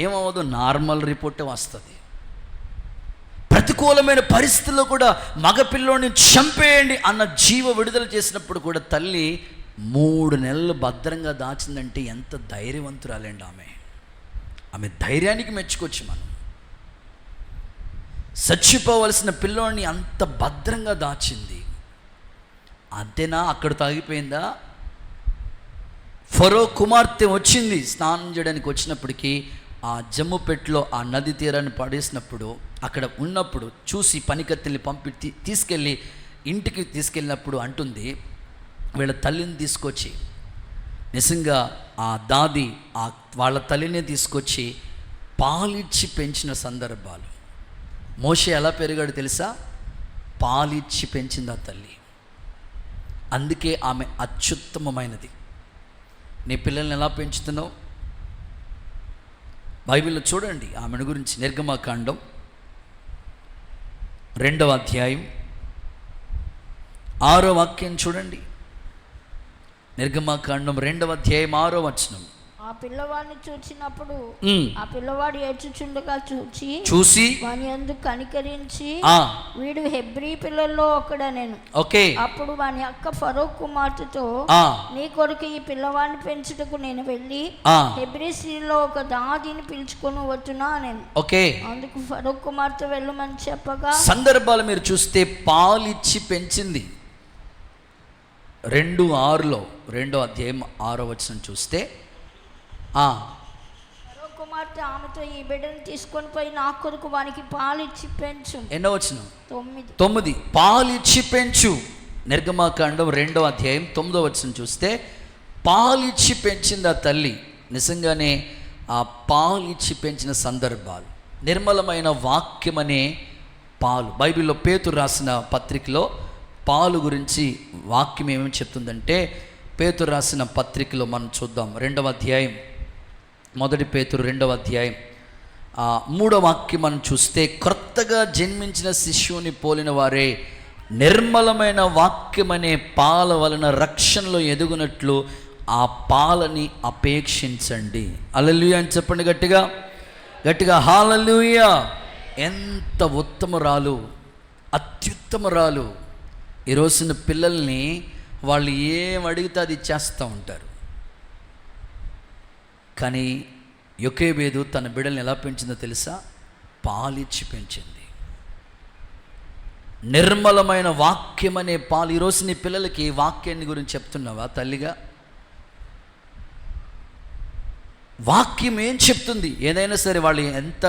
ఏమవ్వదు, నార్మల్ రిపోర్టే వస్తుంది. ప్రతికూలమైన పరిస్థితుల్లో కూడా మగపిల్లోని చంపేయండి అన్న జీవ విడుదల చేసినప్పుడు కూడా తల్లి 3 నెలలు భద్రంగా దాచిందంటే ఎంత ధైర్యవంతురాలండి ఆమె ధైర్యానికి మెచ్చుకోవచ్చు మనం. చచ్చిపోవలసిన పిల్లోని అంత భద్రంగా దాచింది. అంతేనా? అక్కడ తాగిపోయిందా? ఫరో కుమార్తె వచ్చింది స్నానం చేయడానికి. వచ్చినప్పటికీ ఆ జమ్ముపెట్టులో ఆ నది తీరాన్ని పడేసినప్పుడు, అక్కడ ఉన్నప్పుడు చూసి పనికత్తెల్ని తీసుకెళ్ళి ఇంటికి తీసుకెళ్ళినప్పుడు అంటుంది, వీళ్ళ తల్లిని తీసుకొచ్చి, నిజంగా ఆ దాది వాళ్ళ తల్లిని తీసుకొచ్చి పాలిచ్చి పెంచిన సందర్భాలు. మోషే ఎలా పెరిగాడు తెలుసా? పాలిచ్చి పెంచింది ఆ తల్లి. అందుకే ఆమె అత్యుత్తమమైనది. నీ పిల్లల్ని ఎలా పెంచుతున్నావు? బైబిల్లో చూడండి ఆమెను గురించి. నిర్గమకాండం 2వ అధ్యాయం 6వ వాక్యం చూడండి. నిర్గమకాండం 2వ అధ్యాయం 6వ వచనం. ఆ పిల్లవాడిని చూచినప్పుడు ఆ పిల్లవాడు ఏడ్చుచుండగా చూసి వాని యందు కనికరించి, వీడు హెబ్రీ పిల్లల్లో ఒకడనెను. ఓకే. అప్పుడు వాని అక్క ఫరో కుమార్తెతో, నీ కొరకు ఈ పిల్లవాడిని పెంచుటకు నేను వెళ్ళి హెబ్రీ స్త్రీలో ఒక దాదిని పిలుచుకొని వచ్చునా నేను. ఓకే. అందుకు ఫరో కుమార్తె వెళ్ళమని చెప్పగా, సందర్భాలు మీరు చూస్తే పాలిచ్చి పెంచింది. 2:6లో 2వ అధ్యాయం 6వ వచనం చూస్తే, ఫరో కుమార్తె ఆమెతో, ఈ బిడ్డను తీసుకొని పోయి నా కొరకు వానికి పాలిచ్చి పెంచు. ఎన్నో వచనం? 9. పాలిచ్చి పెంచు. నిర్గమకాండం 2వ అధ్యాయం 9వ వచనం చూస్తే, పాలిచ్చి పెంచింది ఆ తల్లి. నిజంగానే ఆ పాలిచ్చి పెంచిన సందర్భాలు, నిర్మలమైన వాక్యం అనే పాలు. బైబిల్లో పేతురు రాసిన పత్రికలో పాలు గురించి వాక్యం ఏమేమి చెప్తుందంటే, పేతురు రాసిన పత్రికలో మనం చూద్దాం. 2వ అధ్యాయం, 1 పేతురు 2వ అధ్యాయం 3వ వాక్యం మనం చూస్తే, క్రొత్తగా జన్మించిన శిశువుని పోలిన వారే నిర్మలమైన వాక్యమనే పాల వలన రక్షణలో ఎదుగునట్లు ఆ పాలని అపేక్షించండి. హల్లెలూయా అని చెప్పండి గట్టిగా గట్టిగా, హల్లెలూయా. ఎంత ఉత్తమరాలు, అత్యుత్తమరాలు. ఈరోజున పిల్లల్ని వాళ్ళు ఏం అడిగితే అది చేస్తూ ఉంటారు. కానీ యొకేబేదు తన బిడ్డల్ని ఎలా పెంచిందో తెలుసా? పాలిచ్చి పెంచింది. నిర్మలమైన వాక్యం అనే పాలు. ఈరోజు నీ పిల్లలకి వాక్యాన్ని గురించి చెప్తున్నావా తల్లిగా? వాక్యం ఏం చెప్తుంది? ఏదైనా సరే వాళ్ళు ఎంత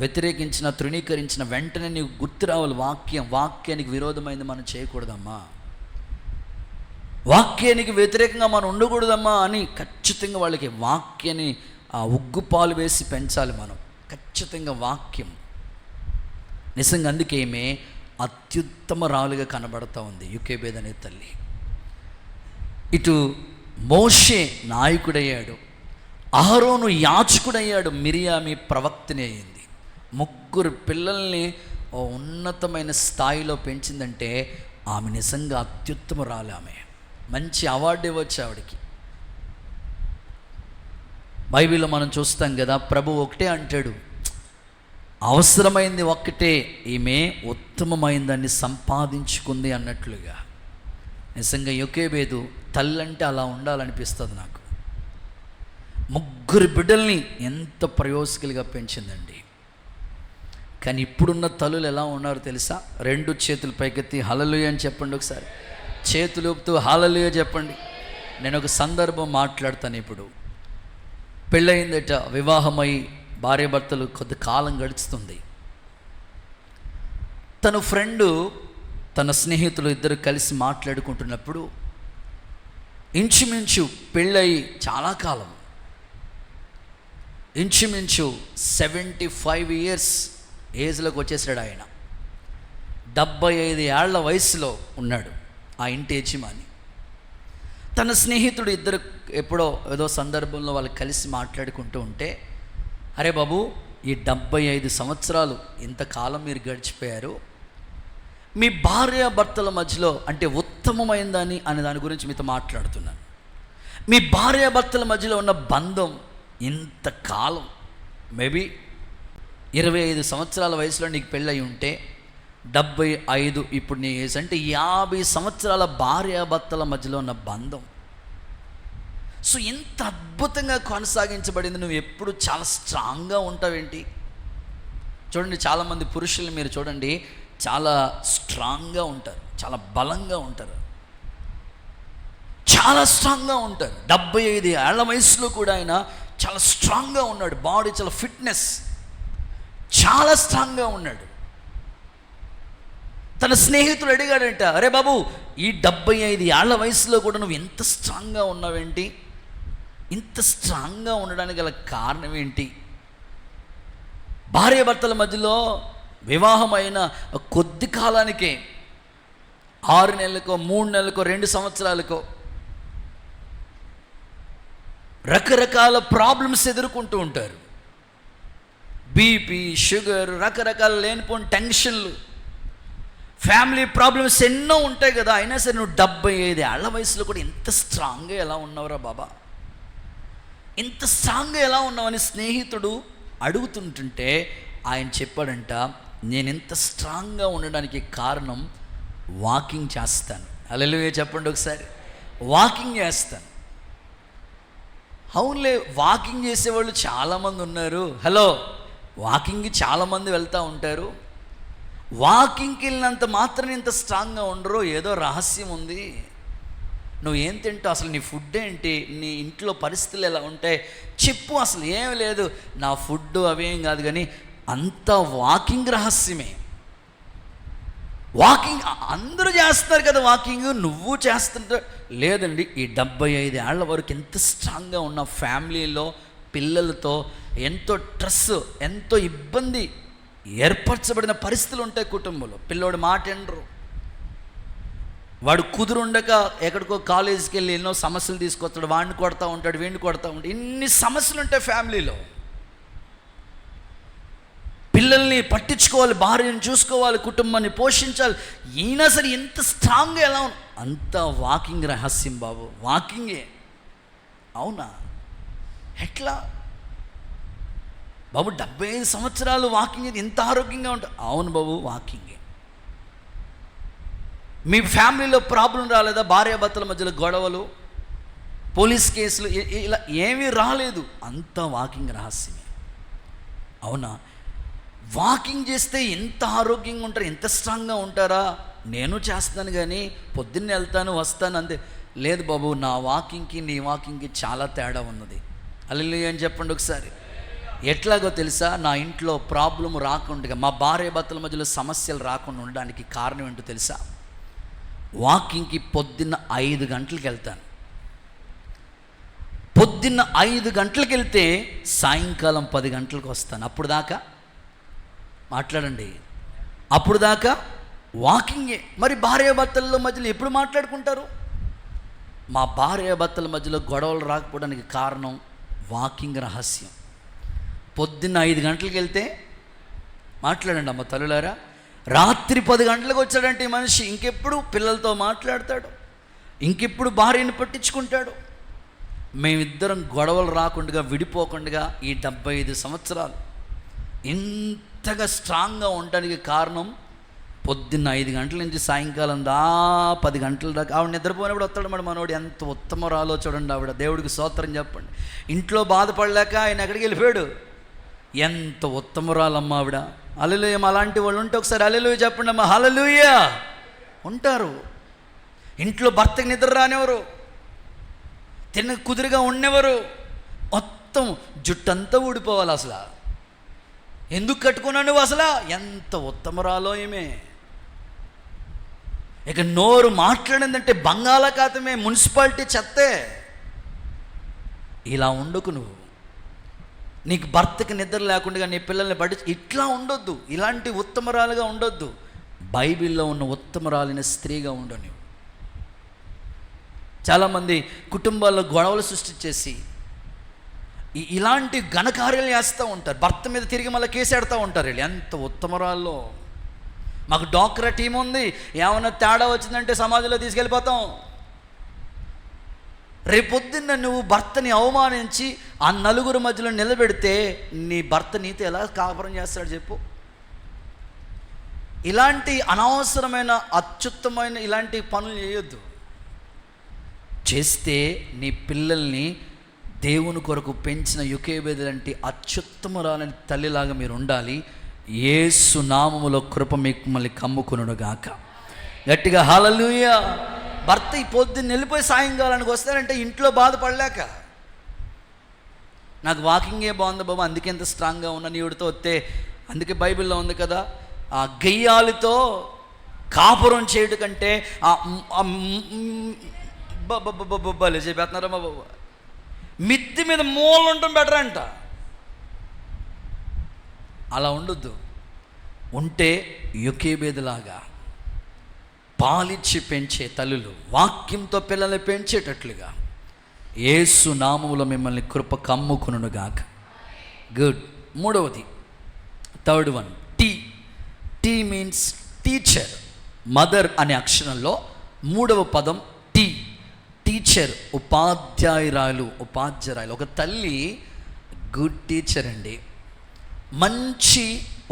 వ్యతిరేకించినా, తృణీకరించిన వెంటనే నీకు గుర్తు రావాలి వాక్యానికి విరోధమైంది మనం చేయకూడదమ్మా, వాక్యానికి వ్యతిరేకంగా మనం ఉండకూడదమ్మా అని ఖచ్చితంగా వాళ్ళకి వాక్యాన్ని ఉగ్గుపాలు వేసి పెంచాలి మనం. ఖచ్చితంగా వాక్యం. నిజంగా అందుకే ఈమె అత్యుత్తమరాలుగా కనబడతా ఉంది యోకేబేదు అనే తల్లి. ఇటు మోషే నాయకుడయ్యాడు, అహరోను యాజకుడయ్యాడు, మిరియామి ప్రవక్తనే అయింది. 3 పిల్లల్ని ఉన్నతమైన స్థాయిలో పెంచిందంటే ఆమె నిజంగా అత్యుత్తమరాలు. ఆమె మంచి అవార్డు ఇవ్వచ్చు ఆవిడకి. బైబిల్లో మనం చూస్తాం కదా, ప్రభు ఒకటే అంటాడు, అవసరమైంది ఒక్కటే, ఈమె ఉత్తమమైందాన్ని సంపాదించుకుంది అన్నట్లుగా. నిజంగా యోకేబేదు తల్లంటే అలా ఉండాలనిపిస్తుంది నాకు. 3 బిడ్డల్ని ఎంత ప్రయోజకులుగా పెంచిందండి. కానీ ఇప్పుడున్న తల్లులు ఎలా ఉన్నారు తెలుసా? 2 చేతులు పైకెత్తి హల్లెలూయా అని చెప్పండి ఒకసారి. చేతులు ఊపుతూ హల్లెలూయా చెప్పండి. నేను ఒక సందర్భం మాట్లాడతాను. ఇప్పుడు పెళ్ళయిందట, వివాహమై భార్యాభర్తలు కొద్ది కాలం గడుస్తుంది. తన ఫ్రెండు, తన స్నేహితులు ఇద్దరు కలిసి మాట్లాడుకుంటున్నప్పుడు, ఇంచుమించు పెళ్ళయి చాలా కాలం, ఇంచుమించు 75 years ఏజ్లోకి వచ్చేసాడు ఆయన. 75 ఏళ్ల వయసులో ఉన్నాడు ఆ ఇంటి యజమాని. తన స్నేహితుడు ఇద్దరు ఎప్పుడో ఏదో సందర్భంలో వాళ్ళు కలిసి మాట్లాడుకుంటూ ఉంటే, అరే బాబు, ఈ 75 సంవత్సరాలు ఇంతకాలం మీరు గడిచిపోయారు, మీ భార్యాభర్తల మధ్యలో అంటే ఉత్తమమైందని అనే దాని గురించి మీతో మాట్లాడుతున్నాను. మీ భార్యాభర్తల మధ్యలో ఉన్న బంధం ఇంతకాలం, మేబీ 25 సంవత్సరాల వయసులో నీకు పెళ్ళయి ఉంటే 75 ఇప్పుడు నీ ఏజ్ అంటే 50 సంవత్సరాల భార్యాభర్తల మధ్యలో ఉన్న బంధం. సో ఇంత అద్భుతంగా కొనసాగించబడింది. నువ్వు ఎప్పుడు చాలా స్ట్రాంగ్గా ఉంటావేంటి? చూడండి, చాలామంది పురుషులు మీరు చూడండి, చాలా స్ట్రాంగ్గా ఉంటారు, చాలా బలంగా ఉంటారు, చాలా స్ట్రాంగ్గా ఉంటారు. 75 ఏళ్ల వయసులో కూడా ఆయన చాలా స్ట్రాంగ్గా ఉన్నాడు. బాడీ చాలా ఫిట్నెస్, చాలా స్ట్రాంగ్గా ఉన్నాడు. తన స్నేహితుడు అడిగాడంట, అరే బాబు, ఈ 75 ఏళ్ల వయసులో కూడా నువ్వు ఎంత స్ట్రాంగ్గా ఉన్నావేంటి? ఇంత స్ట్రాంగ్గా ఉండడానికి గల కారణం ఏంటి? భార్యాభర్తల మధ్యలో వివాహం అయిన కొద్ది కాలానికే, 6 నెలలకో 3 నెలలకో 2 సంవత్సరాలకో రకరకాల ప్రాబ్లమ్స్ ఎదుర్కొంటూ ఉంటారు. బీపీ, షుగర్, రకరకాల లేనిపోని టెన్షన్లు, ఫ్యామిలీ ప్రాబ్లమ్స్ ఎన్నో ఉంటాయి కదా. అయినా సరే నువ్వు 75 ఏళ్ల వయసులో కూడా ఇంత స్ట్రాంగ్గా ఎలా ఉన్నావురా బాబా, ఇంత స్ట్రాంగ్గా ఎలా ఉన్నావని స్నేహితుడు అడుగుతుంటుంటే ఆయన చెప్పాడంట, నేను ఇంత స్ట్రాంగ్గా ఉండడానికి కారణం వాకింగ్ చేస్తాను. హల్లెలూయా చెప్పండి ఒకసారి. వాకింగ్ చేస్తాను. అవునులే, వాకింగ్ చేసేవాళ్ళు చాలామంది ఉన్నారు. హలో, వాకింగ్కి చాలామంది వెళ్తూ ఉంటారు. వాకింగ్కి వెళ్ళినంత మాత్రం ఇంత స్ట్రాంగ్గా ఉండరు. ఏదో రహస్యం ఉంది. నువ్వు ఏం తింటావు, అసలు నీ ఫుడ్ ఏంటి, నీ ఇంట్లో పరిస్థితులు ఎలా ఉంటాయి చెప్పు. అసలు ఏం లేదు, నా ఫుడ్ అవేం కాదు, కానీ అంత వాకింగ్ రహస్యమే. వాకింగ్ అందరూ చేస్తారు కదా, వాకింగ్ నువ్వు చేస్తుంటా. లేదండి, ఈ 75 ఏళ్ల వరకు ఎంత స్ట్రాంగ్గా ఉన్న ఫ్యామిలీలో పిల్లలతో ఎంతో స్ట్రెస్, ఎంతో ఇబ్బంది ఏర్పరచబడిన పరిస్థితులు ఉంటాయి కుటుంబంలో. పిల్లోడు మాట వినరు, వాడు కుదురుండక ఎక్కడికో కాలేజీకి వెళ్ళి ఎన్నో సమస్యలు తీసుకొస్తాడు, వాడిని కొడతా ఉంటాడు, వీడిని కొడతా ఉంటాడు. ఇన్ని సమస్యలు ఉంటాయి ఫ్యామిలీలో. పిల్లల్ని పట్టించుకోవాలి, భార్యను చూసుకోవాలి, కుటుంబాన్ని పోషించాలి. అయినా సరే ఎంత స్ట్రాంగ్గా ఎలా అంత వాకింగ్ రహస్యం బాబు, వాకింగే. అవునా, ఎట్లా బాబు 75 సంవత్సరాలు వాకింగ్ ఎంత ఆరోగ్యంగా ఉంటా? అవును బాబు, వాకింగే. మీ ఫ్యామిలీలో ప్రాబ్లం రాలేదా? భార్యాభర్తల మధ్యలో గొడవలు, పోలీస్ కేసులు ఇలా ఏమీ రాలేదు. అంత వాకింగ్ రహస్యమే. అవునా, వాకింగ్ చేస్తే ఎంత ఆరోగ్యంగా ఉంటారు, ఎంత స్ట్రాంగ్గా ఉంటారా? నేను చేస్తాను కానీ పొద్దున్నే వెళ్తాను వస్తాను అంతే. లేదు బాబు, నా వాకింగ్కి నీ వాకింగ్కి చాలా తేడా ఉన్నది. హల్లెలూయా అని చెప్పండి ఒకసారి. ఎట్లాగో తెలుసా, నా ఇంట్లో ప్రాబ్లం రాకుండా, మా భార్యాభర్తల మధ్యలో సమస్యలు రాకుండా ఉండడానికి కారణం ఏంటో తెలుసా? వాకింగ్కి పొద్దున్న 5 గంటలకు వెళ్తాను. పొద్దున్న 5 గంటలకు వెళ్తే సాయంకాలం 10 గంటలకు వస్తాను. అప్పుడు దాకా మాట్లాడండి, అప్పుడు దాకా వాకింగే. మరి భార్యాభర్తల మధ్యలో ఎప్పుడు మాట్లాడుకుంటారు? మా భార్యాభర్తల మధ్యలో గొడవలు రాకపోవడానికి కారణం వాకింగ్ రహస్యం. పొద్దున్న 5 గంటలకు వెళ్తే మాట్లాడండి అమ్మ తల్లులారా. రాత్రి 10 గంటలకు వచ్చాడంటే ఈ మనిషి ఇంకెప్పుడు పిల్లలతో మాట్లాడతాడు, ఇంకెప్పుడు భార్యను పట్టించుకుంటాడు. మేమిద్దరం గొడవలు రాకుండా, విడిపోకుండా ఈ 75 సంవత్సరాలు ఇంతగా స్ట్రాంగ్గా ఉండడానికి కారణం పొద్దున్న 5 గంటల నుంచి సాయంకాలం 10 గంటల దాకా ఆవిడ నిద్రపోయినప్పుడు వస్తాడు మనోడు. ఎంత ఉత్తమరాలో చూడండి ఆవిడ. దేవుడికి స్తోత్రం చెప్పండి. ఇంట్లో బాధపడలేక ఆయన ఎక్కడికి వెళ్ళిపోయాడు. ఎంత ఉత్తమరాలమ్మ ఆవిడ. హల్లెలూయా. అలాంటి వాళ్ళు ఉంటే ఒకసారి హల్లెలూయా చెప్పండి అమ్మ. హల్లెలూయా. ఉంటారు. ఇంట్లో భర్తకి నిద్ర రానివ్వరు, తిన్న కుదురుగా ఉండేవారు. మొత్తం జుట్టంతా ఊడిపోవాలి. అసలు ఎందుకు కట్టుకున్నావు నువ్వు? అసలు ఎంత ఉత్తమరాలో ఏమే. ఇక నోరు మాట్లాడిందంటే బంగాళాఖాతమే, మున్సిపాలిటీ చెత్తే. ఇలా ఉండకు నువ్వు. నీకు భర్తకి నిద్ర లేకుండా నీ పిల్లల్ని పట్టి ఇట్లా ఉండొద్దు. ఇలాంటి ఉత్తమరాలుగా ఉండొద్దు. బైబిల్లో ఉన్న ఉత్తమరాలైన స్త్రీగా ఉండు నువ్వు. చాలామంది కుటుంబాల్లో గొడవలు సృష్టించేసి ఇలాంటి ఘనకార్యాలు చేస్తూ ఉంటారు. భర్త మీద తిరిగి మళ్ళీ కేసేడుతూ ఉంటారు. వీళ్ళు ఎంత ఉత్తమరాల్లో. మాకు డాక్రా టీం ఉంది, ఏమన్నా తేడా వచ్చిందంటే సమాజంలో తీసుకెళ్ళిపోతాం. రేపొద్దున్న నువ్వు భర్తని అవమానించి ఆ నలుగురు మధ్యలో నిలబెడితే నీ భర్త నీతో ఎలా కాపురం చేస్తాడు చెప్పు? ఇలాంటి అనవసరమైన అత్యుత్తమైన ఇలాంటి పనులు చేయొద్దు. చేస్తే నీ పిల్లల్ని దేవుని కొరకు పెంచిన యోకేబేదు లాంటి అత్యుత్తమరాలని తల్లిలాగా మీరు ఉండాలి. యేసు నామములో కృప మిమ్మల్ని కమ్ముకొనుగాక. గట్టిగా హల్లెలూయా. భర్త ఈ పొద్దున్న వెళ్ళిపోయి సాయంకాలానికి వస్తారంటే ఇంట్లో బాధపడలేక, నాకు వాకింగే బాగుంది బాబు, అందుకే ఎంత స్ట్రాంగ్గా ఉన్నా నీవుడితో వస్తే. అందుకే బైబిల్లో ఉంది కదా, ఆ గయ్యాలతో కాపురం చేయడం కంటే బాబా చెప్పేస్తున్నారమ్మా బాబు, మిద్ది మీద మూలలు ఉండటం బెటర్ అంట. అలా ఉండొద్దు. ఉంటే యోకేబేదులాగా పాలిచ్చి పెంచే తల్లులు, వాక్యంతో పిల్లల్ని పెంచేటట్లుగా యేసు నామములో మిమ్మల్ని కృప కమ్ముకునుగాక. గుడ్. మూడవది, third one, tea means teacher. Mother అనే అక్షరంలో మూడవ పదం టీచర్, ఉపాధ్యాయురాలు. ఒక తల్లి గుడ్ టీచర్ అండి, మంచి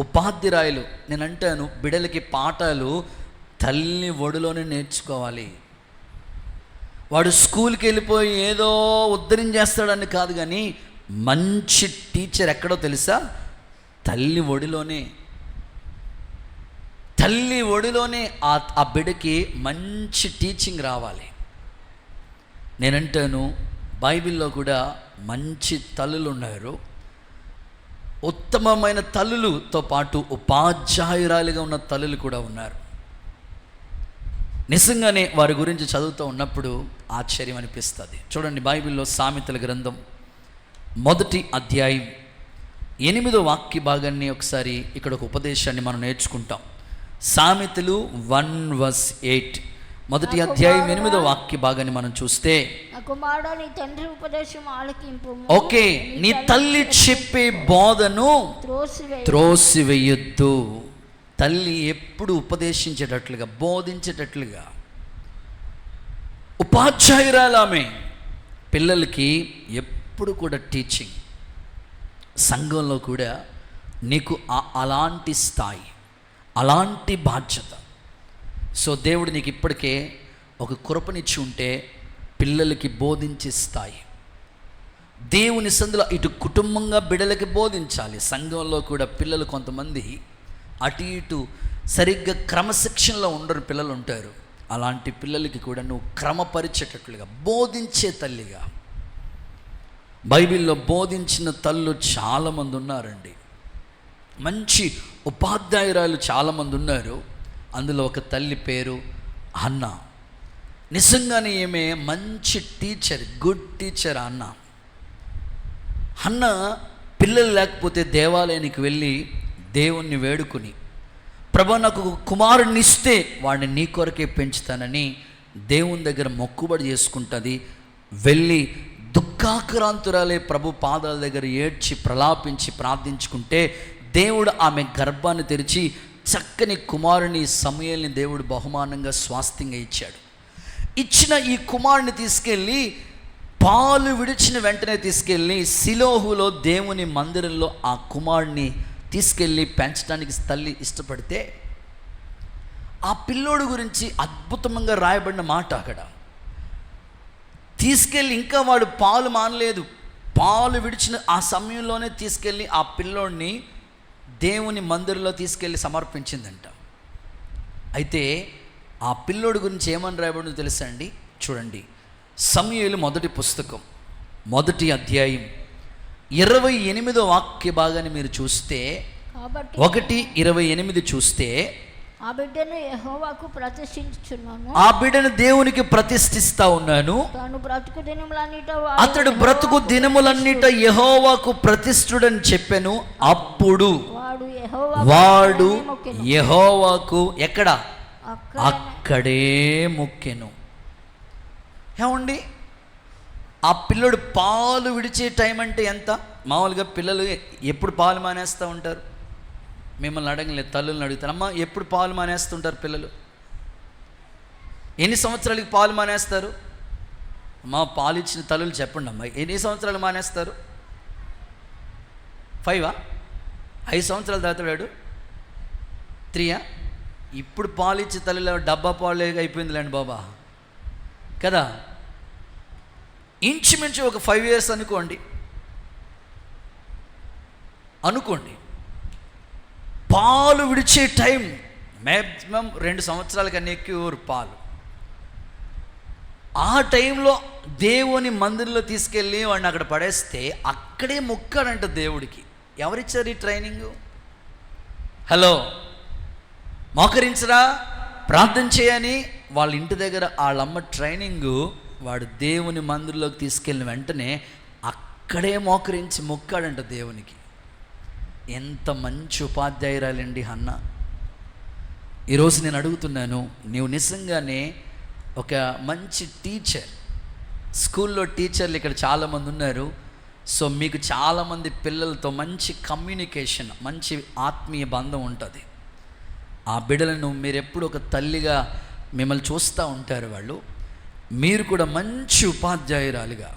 ఉపాధ్యాయురాలు. నేను అంటాను, బిడ్డలకి పాఠాలు తల్లి ఒడిలోనే నేర్చుకోవాలి. వాడు స్కూల్కి వెళ్ళిపోయి ఏదో ఉద్ధరించేస్తాడని కాదు, కానీ మంచి టీచర్ ఎక్కడో తెలుసా? తల్లి ఒడిలోనే ఆ బిడ్డకి మంచి టీచింగ్ రావాలి. నేనంటాను, బైబిల్లో కూడా మంచి తల్లులు ఉన్నారు. ఉత్తమమైన తల్లులతో పాటు ఉపాధ్యాయురాలుగా ఉన్న తల్లులు కూడా ఉన్నారు. నిజంగానే వారి గురించి చదువుతూ ఉన్నప్పుడు ఆశ్చర్యం అనిపిస్తుంది. చూడండి, బైబిల్లో సామెతల గ్రంథం 1వ అధ్యాయం 8వ వాక్య భాగాన్ని ఒకసారి ఇక్కడ ఒక ఉపదేశాన్ని మనం నేర్చుకుంటాం. సామెతలు 1:8, 1వ అధ్యాయం 8వ వాక్య భాగాన్ని మనం చూస్తే, నీ తండ్రి ఉపదేశం ఆలకింపు. ఓకే, నీ తల్లి చెప్పే బోధను త్రోసివేయొద్దు. తల్లి ఎప్పుడు ఉపదేశించేటట్లుగా, బోధించేటట్లుగా, ఉపాధ్యాయురాలామె పిల్లలకి ఎప్పుడు కూడా టీచింగ్. సంఘంలో కూడా నీకు అలాంటి స్థాయి, అలాంటి బాధ్యత. సో దేవుడు నీకు ఇప్పటికే ఒక కృపనిచ్చి ఉంటే పిల్లలకి బోధించే స్థాయి. దేవుని సందులో ఇటు కుటుంబంగా బిడ్డలకి బోధించాలి. సంఘంలో కూడా పిల్లలు కొంతమంది అటు ఇటు సరిగ్గా క్రమశిక్షణలో ఉండరు పిల్లలు ఉంటారు. అలాంటి పిల్లలకి కూడా నువ్వు క్రమపరిచేటట్లుగా, బోధించే తల్లిగా. బైబిల్లో బోధించిన తల్లు చాలామంది ఉన్నారండి, మంచి ఉపాధ్యాయురాలు చాలామంది ఉన్నారు. అందులో ఒక తల్లి పేరు హన్నా. నిజంగానే ఈమె మంచి టీచర్, గుడ్ టీచర్. హన్నా పిల్లలు లేకపోతే దేవాలయానికి వెళ్ళి దేవుణ్ణి వేడుకుని, ప్రభా నాకు కుమారుడిని ఇస్తే వాడిని నీ కొరకే పెంచుతానని దేవుని దగ్గర మొక్కుబడి చేసుకుంటుంది. వెళ్ళి దుఃఖాక్రాంతురాలే ప్రభు పాదాల దగ్గర ఏడ్చి ప్రలాపించి ప్రార్థించుకుంటే దేవుడు ఆమె గర్భాన్ని తెరిచి చక్కని కుమారుని సమూయేలుని దేవుడు బహుమానంగా స్వాస్థ్యంగా ఇచ్చాడు. ఇచ్చిన ఈ కుమారుని తీసుకెళ్ళి పాలు విడిచిన వెంటనే తీసుకెళ్ళి సిలోహులో దేవుని మందిరంలో ఆ కుమారుని తీసుకెళ్ళి పెంచడానికి తల్లి ఇష్టపడితే, ఆ పిల్లోడు గురించి అద్భుతంగా రాయబడిన మాట అక్కడ. తీసుకెళ్ళి ఇంకా వాడు పాలు మానలేదు, పాలు విడిచిన ఆ సమయంలోనే తీసుకెళ్ళి ఆ పిల్లోడిని దేవుని మందిరంలో తీసుకెళ్ళి సమర్పించిందంట. అయితే ఆ పిల్లోడి గురించి ఏమని రాయబడిందో తెలుసా అండి? చూడండి, సమూయేలు మొదటి పుస్తకం 1వ అధ్యాయం 28వ వాక్య భాగాన్ని మీరు చూస్తే, 1:28 చూస్తే, ఆ బిడ్డను యెహోవాకు ప్రతిష్ఠించుచున్నాను, ఆ బిడ్డను దేవునికి ప్రతిష్ఠిస్తా ఉన్నాను. అతడు బ్రతుకు దినములన్నిట యెహోవాకు ప్రతిష్ఠుడని చెప్పెను. అప్పుడు వాడు యెహోవాకు ఎక్కడ? అక్కడే మొక్కెను. ఏమండి, ఆ పిల్లడు పాలు విడిచే టైం అంటే ఎంత? మామూలుగా పిల్లలు ఎప్పుడు పాలు మానేస్తూ ఉంటారు? మిమ్మల్ని అడగలేదు, తల్లులను అడుగుతారు, అమ్మ ఎప్పుడు పాలు మానేస్తుంటారు పిల్లలు? ఎన్ని సంవత్సరాలకి పాలు మానేస్తారు? అమ్మ పాలు ఇచ్చిన తల్లులు చెప్పండి అమ్మ, ఎన్ని సంవత్సరాలు మానేస్తారు? 5 5 సంవత్సరాలు తాగుతాడు. 3 ఇప్పుడు పాలు ఇచ్చే తల్లులు డబ్బా పాలు అయిపోయిందిలేండి బాబా కదా. ఇంచుమించు ఒక 5 years అనుకోండి. పాలు విడిచే టైం మ్యాక్సిమం 2 సంవత్సరాల కన్నా ఎక్కువ పాలు. ఆ టైంలో దేవుని మందిరంలో తీసుకెళ్ళి వాడిని అక్కడ పడేస్తే అక్కడే మొక్కాడంట దేవుడికి. ఎవరిచ్చారు ఈ ట్రైనింగు? హలో, మోకరించరా, ప్రార్థన చేయని వాళ్ళ ఇంటి దగ్గర వాళ్ళమ్మ ట్రైనింగు. వాడు దేవుని మందిరంలోకి తీసుకెళ్ళిన వెంటనే అక్కడే మోకరించి మొక్కాడంట దేవునికి. ఎంత మంచి ఉపాధ్యాయురాలండి హన్నా. ఈరోజు నేను అడుగుతున్నాను, నీవు నిజంగానే ఒక మంచి టీచర్, స్కూల్లో టీచర్లు ఇక్కడ చాలామంది ఉన్నారు. సో మీకు చాలామంది పిల్లలతో మంచి కమ్యూనికేషన్, మంచి ఆత్మీయ బంధం ఉంటుంది. ఆ బిడ్డలను మీరు ఎప్పుడు ఒక తల్లిగా మిమ్మల్ని చూస్తూ ఉంటారు. మీరు కూడా మంచి ఉపాధ్యాయురాలుగా,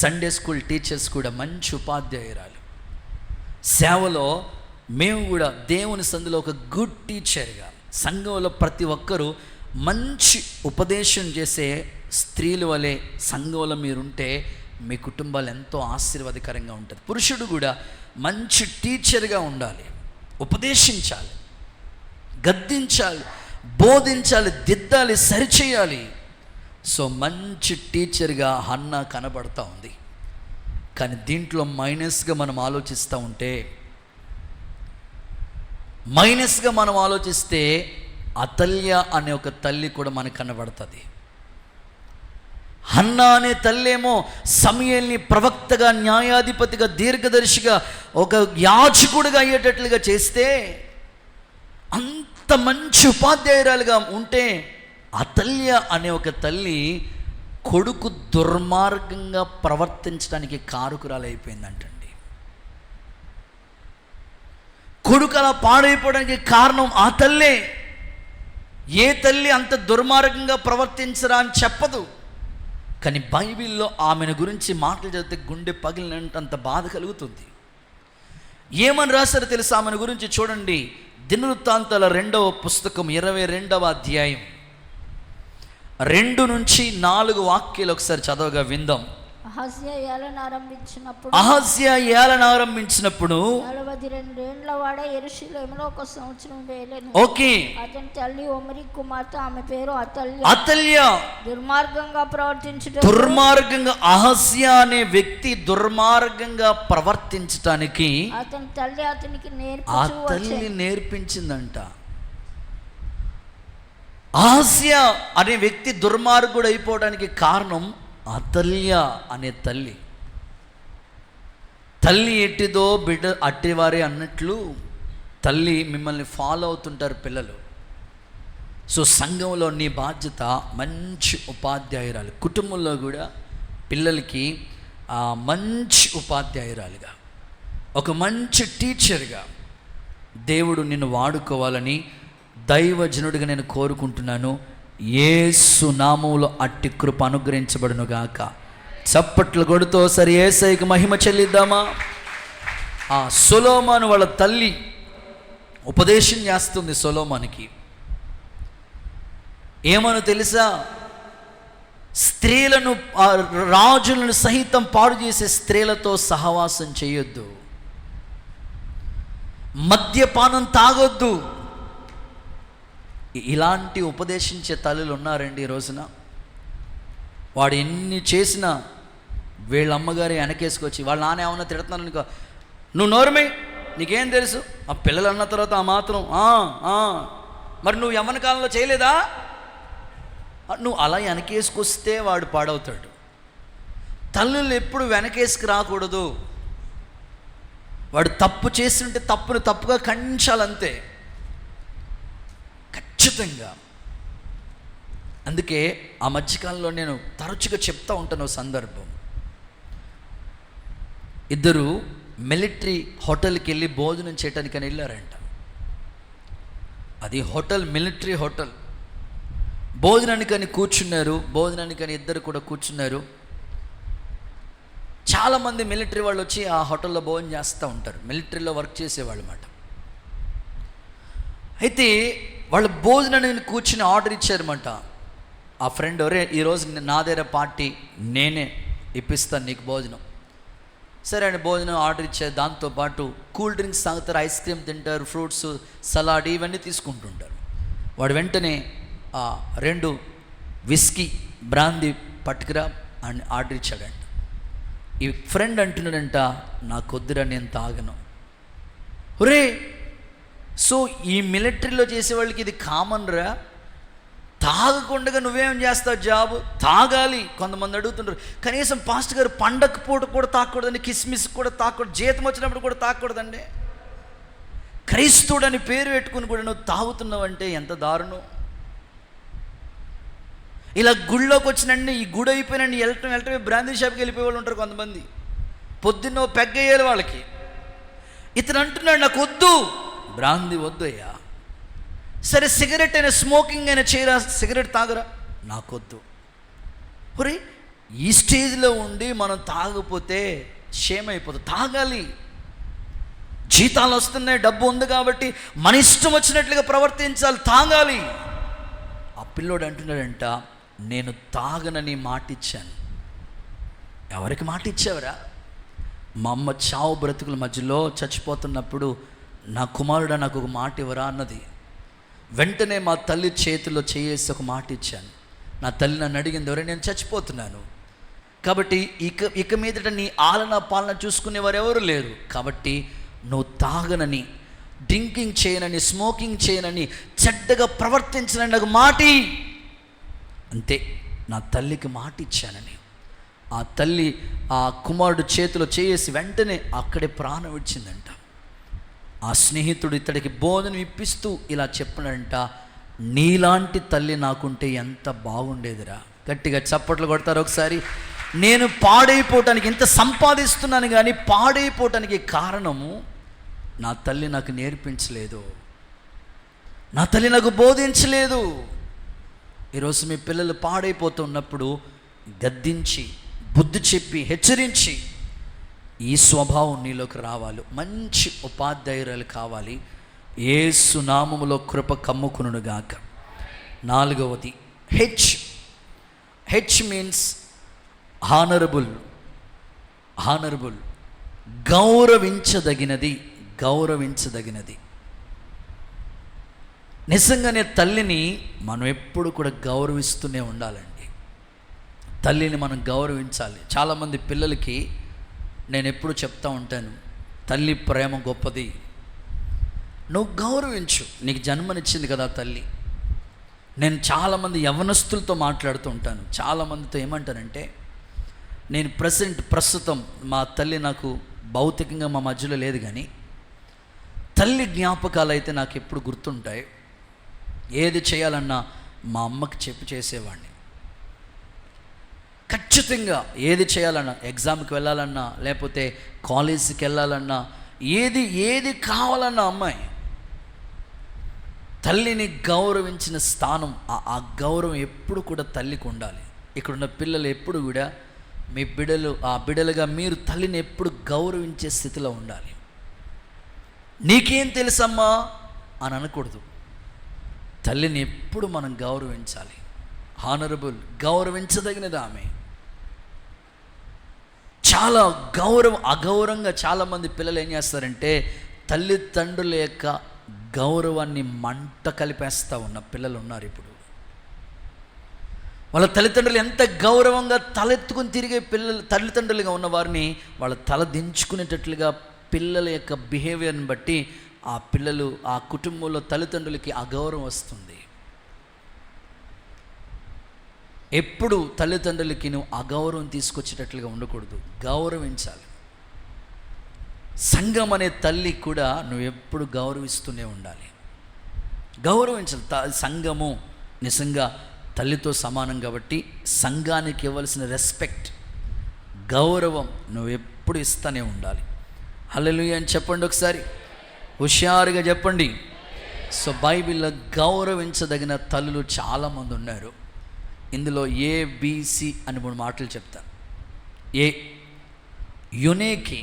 సండే స్కూల్ టీచర్స్ కూడా మంచి ఉపాధ్యాయురాలు. సేవలో మేము కూడా దేవుని సందులో ఒక గుడ్ టీచర్గా, సంఘంలో ప్రతి ఒక్కరూ మంచి ఉపదేశం చేసే స్త్రీల వలె సంఘంలో మీరుంటే మీ కుటుంబాలు ఎంతో ఆశీర్వాదకరంగా ఉంటుంది. పురుషుడు కూడా మంచి టీచర్గా ఉండాలి, ఉపదేశించాలి, గద్దించాలి, బోధించాలి, దిద్దాలి, సరిచేయాలి. సో మంచి టీచర్గా హన్నా కనబడతా ఉంది. కానీ దీంట్లో మైనస్గా మనం ఆలోచిస్తే అతల్య అనే ఒక తల్లి కూడా మనకు కనబడుతుంది. హన్నా అనే తల్లేమో సమూయేలుని ప్రవక్తగా, న్యాయాధిపతిగా, దీర్ఘదర్శిగా, ఒక యాజకుడిగా అయ్యేటట్లుగా చేస్తే, అంత మంచి ఉపాధ్యాయురాలుగా ఉంటే, అతల్య అనే ఒక తల్లి కొడుకు దుర్మార్గంగా ప్రవర్తించడానికి కారకురాలైపోయిందంటండి. కొడుకు అలా పాడైపోవడానికి కారణం ఆ తల్లే. ఏ తల్లి అంత దుర్మార్గంగా ప్రవర్తించరా అని చెప్పదు. కానీ బైబిల్లో ఆమెను గురించి మాటలు చదివితే గుండె పగిలినంత బాధ కలుగుతుంది. ఏమని రాశారో తెలుసా ఆమెను గురించి? చూడండి, దినవృత్తాంతాల 2వ పుస్తకం 22వ అధ్యాయం 2 నుంచి 4 వాక్యాలు ఒకసారి చదవగా విందాం. అహజ్యా ఏలన ఆరంభించినప్పుడు 42 ఏండ్ల వాడ యెరూషలేములో 1 సంవత్సరం వేలెను. ఓకే. అతని తల్లి ఒమ్రీ కుమార్తె, ఆమె పేరు అతల్య. దుర్మార్గంగా అహజ్యా అనే వ్యక్తి దుర్మార్గంగా ప్రవర్తించటానికి అతని తల్లి అతనికి నేర్పించిందంట. అహజ్యా అనే వ్యక్తి దుర్మార్గుడు అయిపోవడానికి కారణం అతల్య అనే తల్లి. తల్లి ఎట్టిదో బిడ్డ అట్టివారే అన్నట్లు తల్లి మిమ్మల్ని ఫాలో అవుతుంటారు పిల్లలు. సో సంఘంలో నీ బాధ్యత మంచి ఉపాధ్యాయురాలు, కుటుంబంలో కూడా పిల్లలకి మంచి ఉపాధ్యాయురాలుగా, ఒక మంచి టీచర్గా దేవుడు నిన్ను వాడుకోవాలని దైవజనుడిగా నేను కోరుకుంటున్నాను. యేసు నామములో అట్టి కృప అనుగ్రహించబడును గాక. చప్పట్లు కొడుతూ సరి యేసయ్యకి మహిమ చెల్లిద్దామా? ఆ సొలొమోను వాళ్ళ తల్లి ఉపదేశం చేస్తుంది సొలొమోనుకి. ఏమను తెలుసా? స్త్రీలను, రాజులను సహితం పాడు చేసే స్త్రీలతో సహవాసం చేయొద్దు, మద్యపానం తాగొద్దు. ఇలాంటి ఉపదేశించే తల్లులు ఉన్నారండి ఈ రోజున. వాడు ఎన్ని చేసినా వీళ్ళ అమ్మగారి వెనకేసుకొచ్చి వాళ్ళ నాన్న ఏమన్నా తిడుతున్నాను అనుకో, నువ్వు నోరమే, నీకేం తెలుసు? ఆ పిల్లలు అన్న తర్వాత ఆ మాత్రం మరి నువ్వు యవ్వన కాలంలో చేయలేదా? నువ్వు అలా వెనకేసుకొస్తే వాడు పాడవుతాడు. తల్లులు ఎప్పుడు వెనకేసుకు రాకూడదు. వాడు తప్పు చేస్తుంటే తప్పును తప్పుగా ఖండించాలంతే, ఖచ్చితంగా. అందుకే ఆ మధ్యకాలంలో నేను తరచుగా చెప్తా ఉంటాను సందర్భం. ఇద్దరు మిలిటరీ హోటల్కి వెళ్ళి భోజనం చేయటానికని వెళ్ళారంట. అది హోటల్, మిలిటరీ హోటల్. భోజనానికని కూర్చున్నారు. భోజనానికని ఇద్దరు కూడా కూర్చున్నారు. చాలామంది మిలిటరీ వాళ్ళు వచ్చి ఆ హోటల్లో భోజనం చేస్తూ ఉంటారు, మిలిటరీలో వర్క్ చేసేవాళ్ళు అన్నమాట. అయితే వాళ్ళు భోజనాన్ని కూర్చుని ఆర్డర్ ఇచ్చారన్నమాట. ఆ ఫ్రెండ్, ఒరే ఈరోజు నా దగ్గర పార్టీ, నేనే ఇప్పిస్తాను నీకు భోజనం. సరే అండి, భోజనం ఆర్డర్ ఇచ్చారు. దాంతోపాటు కూల్ డ్రింక్స్ తాగుతారు, ఐస్ క్రీమ్ తింటారు, ఫ్రూట్స్, సలాడ్ ఇవన్నీ తీసుకుంటుంటారు. వాడు వెంటనే 2 విస్కీ బ్రాందీ పట్టుకురా అని ఆర్డర్ ఇచ్చాడంట. ఈ ఫ్రెండ్ అంటున్నాడంట, నాకొద్దురా, నేను తాగను. ఒరే, సో ఈ మిలిటరీలో చేసేవాళ్ళకి ఇది కామన్ రా. తాగకుండా నువ్వేం చేస్తావు? జాబు తాగాలి. కొంతమంది అడుగుతుంటారు, కనీసం పాస్టర్ గారు పండగ పూట కూడా తాగకూడదండి, కిస్మిస్ కూడా తాగకూడదు, జీతం వచ్చినప్పుడు కూడా తాగకూడదండి. క్రైస్తవుడు అని పేరు పెట్టుకుని కూడా నువ్వు తాగుతున్నావు అంటే ఎంత దారుణం. ఇలా గుళ్ళోకి వచ్చినండి, ఈ గుడి అయిపోయినండి వెళ్ళటమే బ్రాందీ షాప్కి వెళ్ళిపోయే వాళ్ళు ఉంటారు కొంతమంది. పొద్దున్న పెగ్గయ్యాలి వాళ్ళకి. ఇతను అంటున్నాడు, నాకు వద్దు, బ్రాందీ వద్దు అయ్యా. సరే సిగరెట్ అయినా, స్మోకింగ్ అయినా చేయరా, సిగరెట్ తాగరా, నాకొద్దు. ఒరే, ఈ స్టేజ్లో ఉండి మనం తాగకపోతే షేమ్ అయిపోతుంది. తాగాలి, జీతాలు వస్తున్నాయి, డబ్బు ఉంది కాబట్టి మన ఇష్టం వచ్చినట్లుగా ప్రవర్తించాలి, తాగాలి. ఆ పిల్లోడు అంటున్నాడంట, నేను తాగనని మాట ఇచ్చాను. ఎవరికి మాట ఇచ్చావురా? మా అమ్మ చావు బ్రతుకుల మధ్యలో చచ్చిపోతున్నప్పుడు, నా కుమారుడా నాకు ఒక మాట ఇవ్వరా అన్నది. వెంటనే మా తల్లి చేతిలో చేసి ఒక మాట ఇచ్చాను. నా తల్లి నన్ను అడిగింది, ఎవరే నేను చచ్చిపోతున్నాను కాబట్టి ఇక మీదట నీ ఆలన పాలన చూసుకునేవారు ఎవరు లేరు, కాబట్టి నువ్వు తాగనని, డ్రింకింగ్ చేయనని, స్మోకింగ్ చేయనని, చెడ్డగా ప్రవర్తించనని నాకు మాటి. అంతే, నా తల్లికి మాట ఇచ్చానని. ఆ తల్లి ఆ కుమారుడు చేతిలో చేసి వెంటనే అక్కడే ప్రాణం విడిచిందంట. ఆ స్నేహితుడు ఇతడికి బోధన ఇప్పిస్తూ ఇలా చెప్పినాడంట, నీలాంటి తల్లి నాకుంటే ఎంత బాగుండేదిరా. గట్టిగా చప్పట్లు కొడతారు ఒకసారి. నేను పాడైపోవటానికి, ఇంత సంపాదిస్తున్నాను కానీ పాడైపోవటానికి కారణము నా తల్లి నాకు నేర్పించలేదు, నా తల్లి నాకు బోధించలేదు. ఈరోజు మీ పిల్లలు పాడైపోతున్నప్పుడు గద్దించి, బుద్ధి చెప్పి, హెచ్చరించి, ఈ స్వభావం నీలోకి రావాలి. మంచి ఉపాధ్యాయురాలు కావాలి. యేసు నామములో కృప కమ్ముకునుగాక. 4వది హెచ్ మీన్స్ హానరబుల్. గౌరవించదగినది. నిజంగానే తల్లిని మనం ఎప్పుడు కూడా గౌరవిస్తూనే ఉండాలండి. తల్లిని మనం గౌరవించాలి. చాలామంది పిల్లలకి నేను ఎప్పుడు చెప్తా ఉంటాను, తల్లి ప్రేమ గొప్పది, నువ్వు గౌరవించు, నీకు జన్మనిచ్చింది కదా తల్లి. నేను చాలామంది యవ్వనస్తులతో మాట్లాడుతూ ఉంటాను. చాలామందితో ఏమంటానంటే, నేను ప్రస్తుతం మా తల్లి నాకు భౌతికంగా మా మధ్యలో లేదు, కానీ తల్లి జ్ఞాపకాలు అయితే నాకు ఎప్పుడు గుర్తుంటాయి. ఏది చేయాలన్నా మా అమ్మకి చెప్పి చేసేవాడిని. ఖచ్చితంగా ఏది చేయాలన్నా, ఎగ్జామ్కి వెళ్ళాలన్నా, లేకపోతే కాలేజీకి వెళ్ళాలన్నా, ఏది కావాలన్నా అమ్మాయి తల్లిని గౌరవించిన స్థానం, ఆ గౌరవం ఎప్పుడు కూడా తల్లికి ఉండాలి. ఇక్కడున్న పిల్లలు ఎప్పుడు కూడా మీ బిడ్డలుగా మీరు తల్లిని ఎప్పుడు గౌరవించే స్థితిలో ఉండాలి. నీకేం తెలుసమ్మా అని అనకూడదు. తల్లిని ఎప్పుడు మనం గౌరవించాలి. హానరబుల్, గౌరవించదగినది ఆమె. చాలా అగౌరవంగా చాలామంది పిల్లలు ఏం చేస్తారంటే, తల్లిదండ్రుల యొక్క గౌరవాన్ని మంట కలిపేస్తూ ఉన్న పిల్లలు ఉన్నారు ఇప్పుడు. వాళ్ళ తల్లిదండ్రులు ఎంత గౌరవంగా తలెత్తుకుని తిరిగే తల్లిదండ్రులుగా ఉన్న వారిని వాళ్ళ తల దించుకునేటట్లుగా పిల్లల యొక్క బిహేవియర్ని బట్టి ఆ కుటుంబంలో తల్లిదండ్రులకి అగౌరవం వస్తుంది. ఎప్పుడు తల్లిదండ్రులకి నువ్వు అగౌరవం తీసుకొచ్చేటట్లుగా ఉండకూడదు, గౌరవించాలి. సంఘం అనే తల్లి కూడా నువ్వు ఎప్పుడు గౌరవిస్తూనే ఉండాలి, గౌరవించాలి. సంఘము నిజంగా తల్లితో సమానం కాబట్టి సంఘానికి ఇవ్వాల్సిన రెస్పెక్ట్, గౌరవం నువ్వు ఎప్పుడు ఇస్తూనే ఉండాలి. హల్లెలూయా అని చెప్పండి ఒకసారి, హుషారుగా చెప్పండి. సో బైబిల్లో గౌరవించదగిన తల్లులు చాలామంది ఉన్నారు. ఇందులో ABC అని 3 మాటలు చెప్తాను. యునేకే,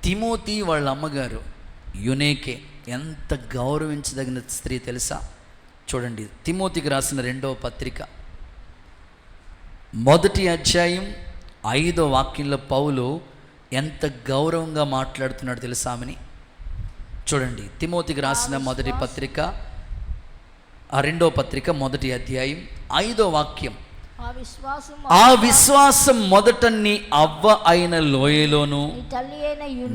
తిమోతి వాళ్ళ అమ్మగారు యునేకే ఎంత గౌరవించదగిన స్త్రీ తెలుసా? చూడండి, తిమోతికి రాసిన 2వ పత్రిక 1వ అధ్యాయం 5వ వాక్యంలో పౌలు ఎంత గౌరవంగా మాట్లాడుతున్నాడు తెలుసా ఆమెని? చూడండి, తిమోతికి రాసిన 1వ పత్రిక 2వ పత్రిక 1వ అధ్యాయం 5వ వాక్యం. ఆ విశ్వాసం మొదట నీ అవ్వ అయిన లోయలోను,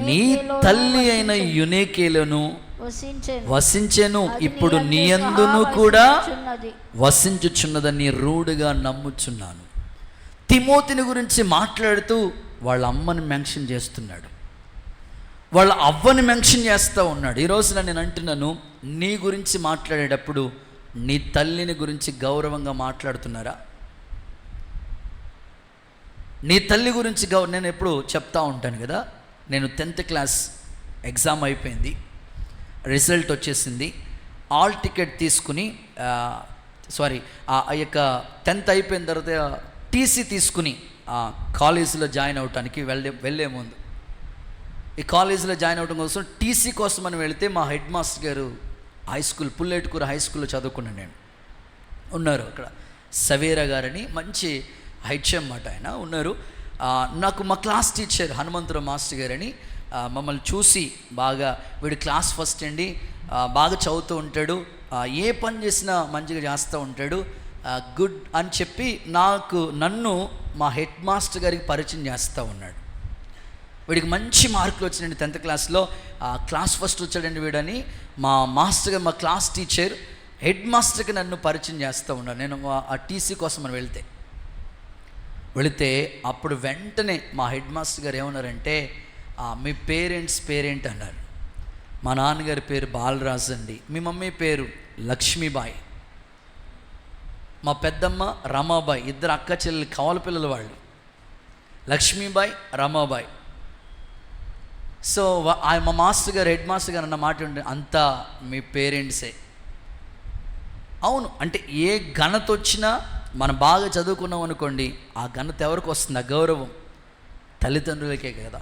నీ తల్లి అయిన యునేకేలోను వసించెను, ఇప్పుడు నీ యందును కూడా వసించుచున్నదని రూఢిగా నమ్ముచున్నాను. తిమోతిని గురించి మాట్లాడుతూ వాళ్ళ అమ్మని మెన్షన్ చేస్తున్నాడు, వాళ్ళ అవ్వని మెన్షన్ చేస్తూ ఉన్నాడు. ఈరోజు నేను అంటున్నాను, నీ గురించి మాట్లాడేటప్పుడు నీ తల్లిని గురించి గౌరవంగా మాట్లాడుతున్నారా? నీ తల్లి గురించి నేను ఎప్పుడు చెప్తా ఉంటాను కదా. నేను 10th క్లాస్ ఎగ్జామ్ అయిపోయింది, రిజల్ట్ వచ్చేసింది. ఆల్ టికెట్ తీసుకుని ఆ యొక్క 10th అయిపోయిన తర్వాత టీసీ తీసుకుని కాలేజీలో జాయిన్ అవటానికి వెళ్ళే ముందు, ఈ కాలేజీలో జాయిన్ అవడం కోసం టీసీ కోసం అని వెళితే మా హెడ్ మాస్టర్ గారు హై స్కూల్, పుల్లేటుకూర హై స్కూల్లో చదువుకున్నాను నేను, ఉన్నారు అక్కడ. సవేరా గారని మంచి హైట్యం అన్నమాట ఆయన ఉన్నారు. నాకు మా క్లాస్ టీచర్ హనుమంతరావు మాస్టర్ గారని మమ్మల్ని చూసి బాగా, వీడు క్లాస్ ఫస్ట్ అండి, బాగా చదువుతూ ఉంటాడు, ఏ పని చేసినా మంచిగా చేస్తూ ఉంటాడు, గుడ్ అని చెప్పి నన్ను మా హెడ్ మాస్టర్ గారికి పరిచయం చేస్తూ ఉన్నాడు. వీడికి మంచి మార్కులు వచ్చినాయండి 10th క్లాస్లో, క్లాస్ ఫస్ట్ వచ్చాడండి వీడని మా మాస్టర్ గారు, మా క్లాస్ టీచర్ హెడ్ మాస్టర్కి నన్ను పరిచయం చేస్తూ ఉన్నాడు. నేను ఆ టీసీ కోసం అని వెళితే అప్పుడు వెంటనే మా హెడ్ మాస్టర్ గారు ఏమన్నారంటే, మీ పేరెంట్ అన్నారు. మా నాన్నగారి పేరు బాలరాజు అండి, మీ మమ్మీ పేరు లక్ష్మీబాయి, మా పెద్దమ్మ రమాబాయి, ఇద్దరు అక్క చెల్లెలు కవల పిల్లలు వాళ్ళు, లక్ష్మీబాయి రమాబాయి. సో మా మాస్టర్ గారు, హెడ్ మాస్టర్ గారు అన్న మాట ఉండే, అంతా మీ పేరెంట్సే. అవును, అంటే ఏ ఘనత వచ్చినా మనం బాగా చదువుకున్నాం అనుకోండి, ఆ ఘనత ఎవరికి వస్తుంది? ఆ గౌరవం తల్లిదండ్రులకే కదా.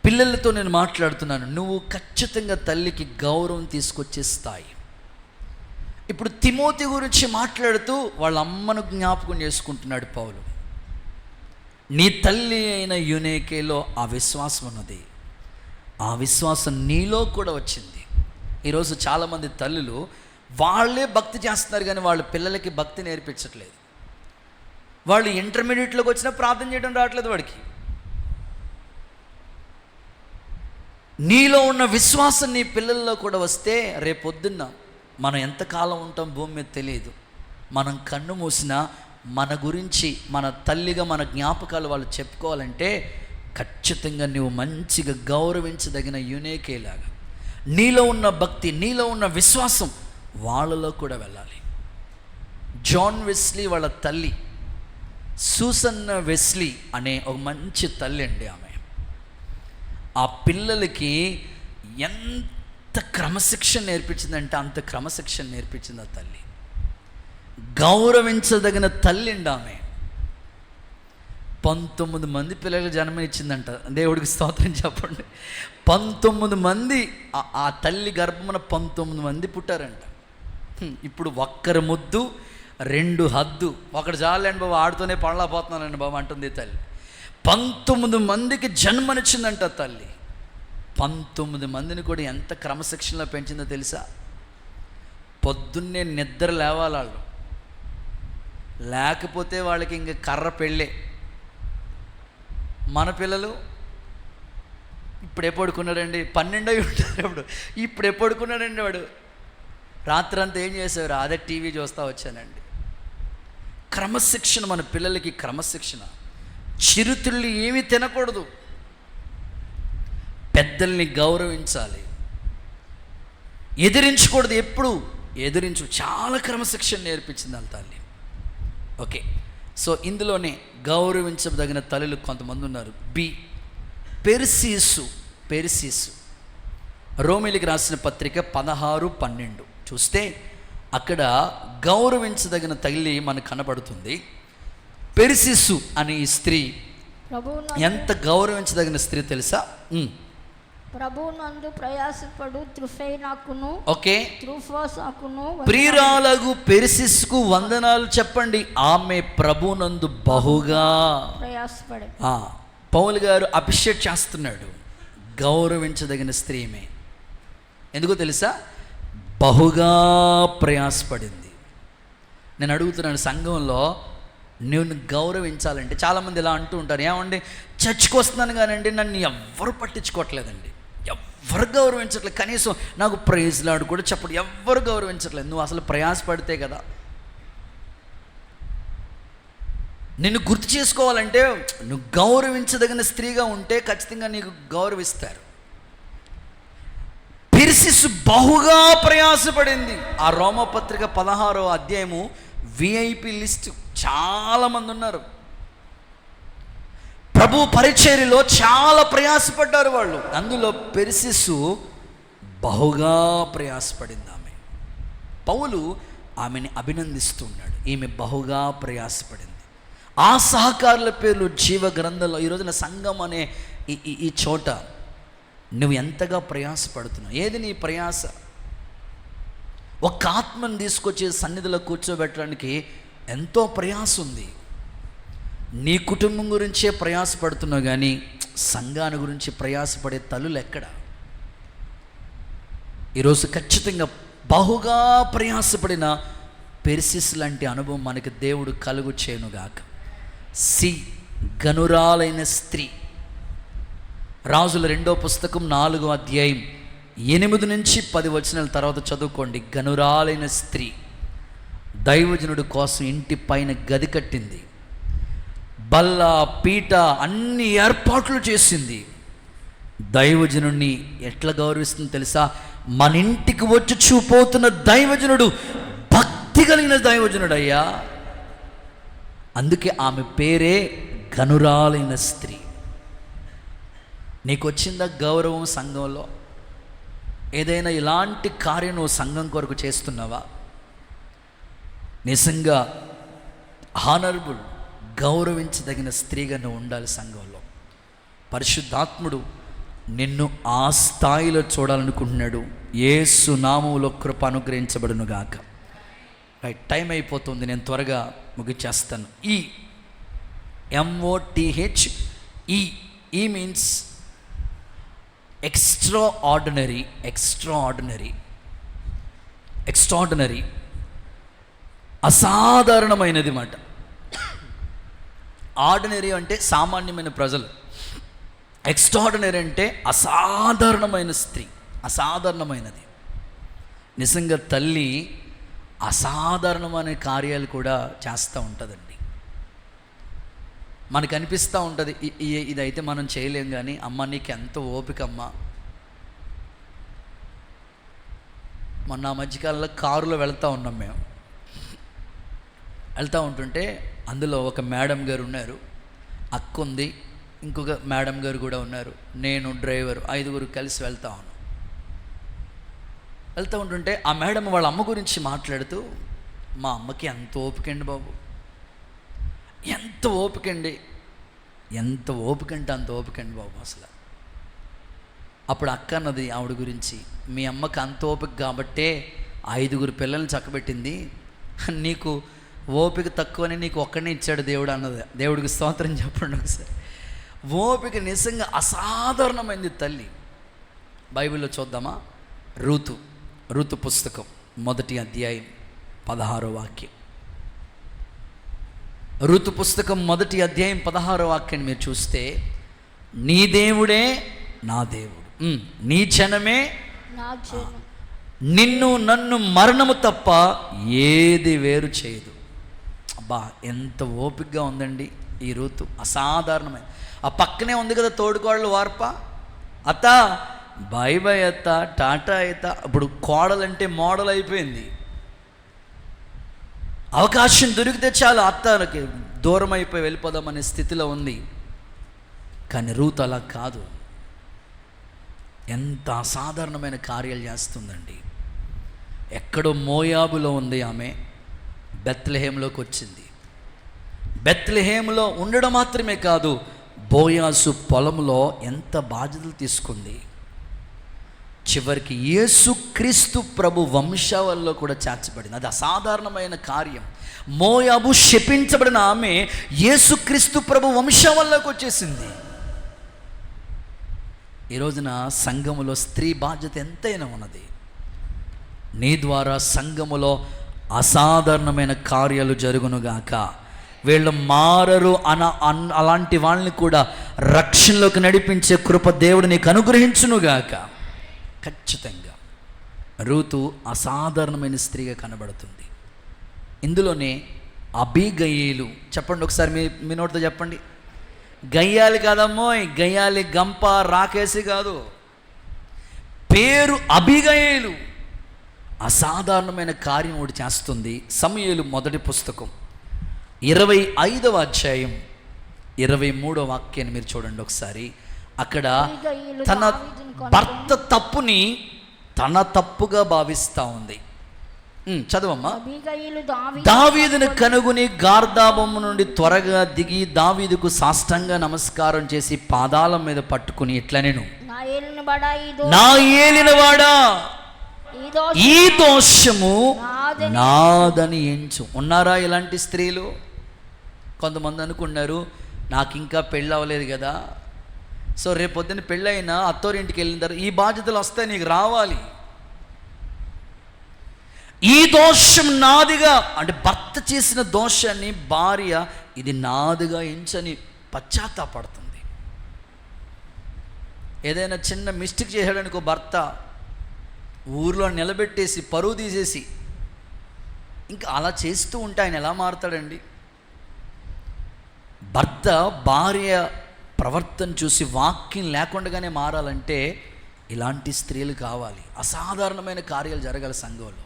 పిల్లలతో నేను మాట్లాడుతున్నాను, నువ్వు ఖచ్చితంగా తల్లికి గౌరవం తీసుకొచ్చే స్థాయి. ఇప్పుడు తిమోతి గురించి మాట్లాడుతూ వాళ్ళ అమ్మను జ్ఞాపకం చేసుకుంటున్నాడు పౌలు. నీ తల్లి అయిన యూనేకేలో ఆ విశ్వాసం ఉన్నది, ఆ విశ్వాసం నీలో కూడా వచ్చింది. ఈరోజు చాలామంది తల్లులు వాళ్ళే భక్తి చేస్తున్నారు కానీ వాళ్ళ పిల్లలకి భక్తి నేర్పించట్లేదు. వాళ్ళు ఇంటర్మీడియట్లోకి వచ్చినా ప్రార్థన చేయడం రావట్లేదు వాడికి. నీలో ఉన్న విశ్వాసం నీ పిల్లల్లో కూడా వస్తే రేపొద్దున్న మనం ఎంతకాలం ఉంటాం భూమి మీద తెలియదు. మనం కన్ను మూసినా మన గురించి, మన తల్లిగా మన జ్ఞాపకాలు వాళ్ళు చెప్పుకోవాలంటే ఖచ్చితంగా నువ్వు మంచిగా గౌరవించదగిన యూనేకేలాగా నీలో ఉన్న భక్తి, నీలో ఉన్న విశ్వాసం వాళ్ళలో కూడా వెళ్ళాలి. జాన్ వెస్లీ వాళ్ళ తల్లి సూసన్న వెస్లీ అనే ఒక మంచి తల్లి అండి. ఆమె ఆ పిల్లలకి ఎంత క్రమశిక్షణ నేర్పించిందంటే అంత క్రమశిక్షణ నేర్పించింది ఆ తల్లి. గౌరవించదగిన తల్లి అండి ఆమె. 19 మంది పిల్లలకు జన్మనిచ్చిందంట. దేవుడికి స్తోత్రం చెప్పండి. 19 మంది, ఆ తల్లి గర్భమున 19 మంది పుట్టారంట. ఇప్పుడు ఒక్కరి ముద్దు 2 హద్దు, ఒకటి చాలండి బాబు, ఆడుతూనే పడలేకపోతున్నానండి బాబు అంటుంది తల్లి. 19 మందికి జన్మనిచ్చిందంట తల్లి. 19 మందిని కూడా ఎంత క్రమశిక్షణలో పెంచిందో తెలుసా? పొద్దున్నే నిద్ర లేవాలి వాళ్ళు, లేకపోతే వాళ్ళకి ఇంక కర్ర పెళ్ళే. మన పిల్లలు ఇప్పుడు ఎప్పుడు పడుకున్నాడండి? 12 అయి ఉంటారు. ఇప్పుడు ఎప్పుడు పడుకున్నాడండి వాడు? రాత్రి అంతా ఏం చేసేవారు? అదే టీవీ చూస్తూ వచ్చానండి. క్రమశిక్షణ, మన పిల్లలకి క్రమశిక్షణ. చిరుతిళ్ళు ఏమీ తినకూడదు, పెద్దల్ని గౌరవించాలి, ఎదిరించకూడదు, ఎప్పుడు ఎదిరించు. చాలా క్రమశిక్షణ నేర్పించింది అంత తల్లి. ఓకే, సో ఇందులోనే గౌరవించదగిన తల్లులు కొంతమంది ఉన్నారు. పెర్సిసు రోమిలికి రాసిన పత్రిక 16:12 చూస్తే అక్కడ గౌరవించదగిన తల్లి మనకు కనబడుతుంది. పెర్సిసు అనే ఈ స్త్రీ ఎంత గౌరవించదగిన స్త్రీ తెలుసా? ప్రభువునందు ప్రయాసపడు త్రుఫైనాకును, ఓకే, త్రుఫోసాకును, ప్రియురాలగు పెర్సిస్కు వందనాలు చెప్పండి. ఆమె ప్రభువునందు బహుగా ప్రయాసపడి. పౌలు గారు అప్రిషియేట్ చేస్తున్నాడు. గౌరవించదగిన స్త్రీమే. ఎందుకో తెలుసా? బహుగా ప్రయాసపడింది. నేను అడుగుతున్నాను, సంఘంలో నేను గౌరవించాలంటే చాలామంది ఇలా అంటూ ఉంటారు, ఏమండి చర్చికి వస్తున్నాను కానండి నన్ను ఎవ్వరు పట్టించుకోవట్లేదండి, ఎవ్వరు గౌరవించట్లేదు, కనీసం నాకు ప్రైజ్ లాడు కూడా చెప్పడు, ఎవ్వరు గౌరవించట్లేదు. నువ్వు అసలు ప్రయాసపడితే కదా. నిన్ను గుర్తు చేసుకోవాలంటే నువ్వు గౌరవించదగిన స్త్రీగా ఉంటే ఖచ్చితంగా నీకు గౌరవిస్తారు. పెర్సిసు బహుగా ప్రయాసపడింది. ఆ రోమపత్రిక 16వ అధ్యాయము VIP లిస్టు చాలామంది ఉన్నారు. ప్రభు పరిచర్యలో చాలా ప్రయాసపడ్డారు వాళ్ళు. అందులో పెర్సిసు బహుగా ప్రయాసపడింది ఆమె. పౌలు ఆమెని అభినందిస్తున్నాడు, ఈమె బహుగా ప్రయాసపడింది. ఆ సహకారుల పేర్లు జీవ గ్రంథంలో. ఈ రోజున సంఘం అనే ఈ చోట నువ్వు ఎంతగా ప్రయాసపడుతున్నావు? ఏది నీ ప్రయాస? ఒక ఆత్మను తీసుకొచ్చి సన్నిధిలో కూర్చోబెట్టడానికి ఎంతో ప్రయాస ఉంది. నీ కుటుంబం గురించే ప్రయాసపడుతున్నావు, కానీ సంఘాన్ని గురించి ప్రయాసపడే తల్లులు ఎక్కడ? ఈరోజు ఖచ్చితంగా బహుగా ప్రయాసపడిన పెర్సిస్ లాంటి అనుభవం మనకి దేవుడు కలుగు చేయనుగాక. గనురాలైన స్త్రీ. రాజుల 2వ పుస్తకం 4వ అధ్యాయం 8 నుంచి 10 వచనాల తర్వాత చదువుకోండి. గనురాలైన స్త్రీ దైవజనుడి కోసం ఇంటి పైన గది కట్టింది, బల్ల పీట అన్ని ఏర్పాట్లు చేసింది. దైవజనుడిని ఎట్లా గౌరవిస్తుందో తెలుసా? మన ఇంటికి వచ్చి చూపోతున్న దైవజనుడు భక్తి కలిగిన దైవజనుడు అయ్యా. అందుకే ఆమె పేరే గనురాలైన స్త్రీ. నీకు వచ్చిందా గౌరవం సంఘంలో? ఏదైనా ఇలాంటి కార్యం నువ్వు సంఘం కొరకు చేస్తున్నావా? నిజంగా హానరబుల్, గౌరవించదగిన స్త్రీగా నువ్వు ఉండాలి సంఘంలో. పరిశుద్ధాత్ముడు నిన్ను ఆ స్థాయిలో చూడాలనుకుంటున్నాడు. యేసు నామములో కృప అనుగ్రహించబడునుగాక. రైట్, టైం అయిపోతుంది, నేను త్వరగా ముగిచేస్తాను. MOTH ఈ మీన్స్ ఎక్స్ట్రాఆర్డినరీ. అసాధారణమైనది మాట. ఆర్డినరీ అంటే సామాన్యమైన ప్రజలు, ఎక్స్ట్రాఆర్డినరీ అంటే అసాధారణమైన స్త్రీ, అసాధారణమైనది. నిజంగా తల్లి అసాధారణమైన కార్యాలు కూడా చేస్తూ ఉంటుందండి. మనకు అనిపిస్తూ ఉంటుంది ఇదైతే మనం చేయలేం, కానీ అమ్మ నీకు ఎంత ఓపికమ్మా. మొన్న మధ్యకాలంలో కారులో వెళ్తూ ఉన్నాం మేము. వెళ్తూ ఉంటుంటే అందులో ఒక మేడం గారు ఉన్నారు, అక్క ఉంది, ఇంకొక మేడం గారు కూడా ఉన్నారు, నేను డ్రైవర్, 5 కలిసి వెళ్తా ఉన్నాం. వెళ్తూ ఉంటుంటే ఆ మేడం వాళ్ళ అమ్మ గురించి మాట్లాడుతూ, మా అమ్మకి ఎంత ఓపికండి బాబు, ఎంత ఓపికండి, ఎంత ఓపికంటే అంత ఓపికండి బాబు అసలు. అప్పుడు అక్క అన్నది ఆవిడ గురించి, మీ అమ్మకి అంత ఓపిక కాబట్టే 5 పిల్లల్ని చక్కబెట్టింది, నీకు ఓపిక తక్కువని నీకు ఒక్కడినే ఇచ్చాడు దేవుడు అన్నది. దేవుడికి స్తోత్రం చెప్పండి ఒకసారి. ఓపిక నిజంగా అసాధారణమైంది తల్లి. బైబిల్లో చూద్దామా? రూతు పుస్తకం 1వ అధ్యాయం 16వ వాక్యం. రూతు పుస్తకం 1వ అధ్యాయం 16వ వాక్యాన్ని మీరు చూస్తే, నీ దేవుడే నా దేవుడు, నీ జనమే నా జనం, నిన్ను నన్ను మరణము తప్ప ఏది వేరు చేయదు. అబ్బా, ఎంత ఓపికగా ఉందండి ఈ రూతు, అసాధారణమైన. ఆ పక్కనే ఉంది కదా తోడుకోడలు వార్ప, అత్త బాయ్ బాయ్ అత్త, టాటా అత్త. ఇప్పుడు కోడలంటే మోడల్ అయిపోయింది. అవకాశం దొరికితే చాలు అత్తకి దూరం అయిపోయి వెళ్ళిపోదామనే స్థితిలో ఉంది. కానీ రూత్ అలా కాదు, ఎంత అసాధారణమైన కార్యాలు చేస్తుందండి. ఎక్కడో మోయాబులో ఉంది ఆమె, బెత్లెహేంలోకి వచ్చింది. బెత్లెహేంలో ఉండడం మాత్రమే కాదు, బోయాసు పొలంలో ఎంత బాధ్యతలు తీసుకుంది. చివరికి యేసుక్రీస్తు ప్రభు వంశావళిలో కూడా చేర్చబడింది. అది అసాధారణమైన కార్యం. మోయాబు శపించబడిన ఆమె యేసుక్రీస్తు ప్రభు వంశావళిలోకి వచ్చేసింది. ఈ రోజున సంఘములో స్త్రీ బాధ్యత ఎంతైనా ఉన్నది. నీ ద్వారా సంఘములో అసాధారణమైన కార్యాలు జరుగునుగాక. వీళ్ళు మారరు అలాంటి వాళ్ళని కూడా రక్షణలోకి నడిపించే కృప దేవుడు నీకు అనుగ్రహించునుగాక. ఖచ్చితంగా రూతు అసాధారణమైన స్త్రీగా కనబడుతుంది. ఇందులోనే అబీగయీలు. చెప్పండి ఒకసారి, మీ నోటితో చెప్పండి. గయ్యాలి కాదమ్మో, గయ్యాలి గంప రాకేసి కాదు, పేరు అబీగయీలు. అసాధారణమైన కార్యం ఒకటి చేస్తుంది. సమూయేలు 1వ పుస్తకం 25వ అధ్యాయం 23వ వాక్యాన్ని మీరు చూడండి ఒకసారి. అక్కడ తన భర్త తప్పుని తన తప్పుగా భావిస్తూ ఉంది. చదవమ్మా. దావీదును కనుగొని గార్దాబము నుండి త్వరగా దిగి దావీదుకు సాష్టాంగ నమస్కారం చేసి పాదాల మీద పట్టుకుని ఇట్లా, నేను నా ఏలినవాడా ఈ దోషము నాదని ఎంచు. ఉన్నారా ఇలాంటి స్త్రీలు? కొంతమంది అనుకున్నారు, నాకు ఇంకా పెళ్ళి అవ్వలేదు కదా, సో రేపు పొద్దున్న పెళ్ళైనా అత్తోరింటికి వెళ్ళిన తర్వాత ఈ బాధ్యతలు వస్తాయి, నీకు రావాలి. ఈ దోషం నాదిగా, అంటే భర్త చేసిన దోషాన్ని భార్య ఇది నాదిగా ఎంచని పశ్చాత్తాపడుతుంది. ఏదైనా చిన్న మిస్టేక్ చేశాడనుకో భర్త, ఊర్లో నిలబెట్టేసి పరువు తీసేసి, ఇంకా అలా చేస్తూ ఉంటే ఆయన ఎలా మారుతాడండి? భర్త భార్య ప్రవర్తన చూసి వాక్యం లేకుండానే మారాలంటే ఇలాంటి స్త్రీలు కావాలి. అసాధారణమైన కార్యాలు జరగాలి సంఘంలో.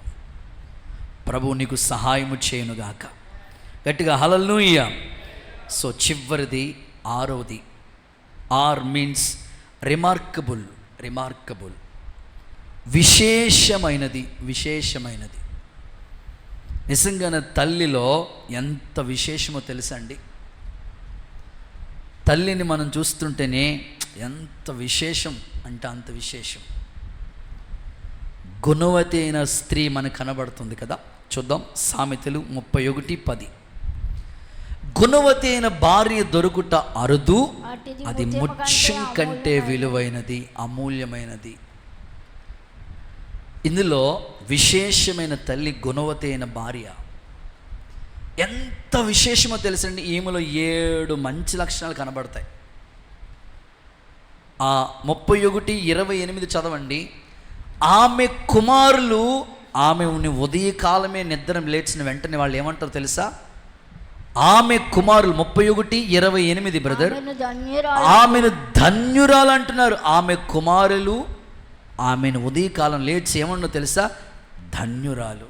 ప్రభువు నీకు సహాయము చేయనుగాక. గట్టిగా హల్లెలూయా. సో చివరిది 6వది, ఆర్ మీన్స్ రిమార్కబుల్. రిమార్కబుల్, విశేషమైనది. విశేషమైనది నిజంగానే తల్లిలో ఎంత విశేషమో తెలుసండి. తల్లిని మనం చూస్తుంటేనే ఎంత విశేషం అంటే అంత విశేషం. గుణవతి అయిన స్త్రీ మనకు కనబడుతుంది కదా. చూద్దాం సామెతలు 31:10. గుణవతి అయిన భార్య దొరుకుట అరుదు, అది ముత్యం కంటే విలువైనది, అమూల్యమైనది. ఇందులో విశేషమైన తల్లి గుణవతి అయిన భార్య. ఎంత విశేషమో తెలుసండి. ఈమెలో 7 మంచి లక్షణాలు కనబడతాయి. 31:28 చదవండి. ఆమె కుమారులు ఆమె ఉదయకాలమే నిద్ర లేచిన వెంటనే వాళ్ళు ఏమంటారు తెలుసా? ఆమె కుమారులు 31:28 బ్రదర్, ఆమెను ధన్యురాలు అంటున్నారు. ఆమె కుమారులు ఆమెను ఉదయకాలం లేచి ఏమన్నా తెలుసా? ధన్యురాలు,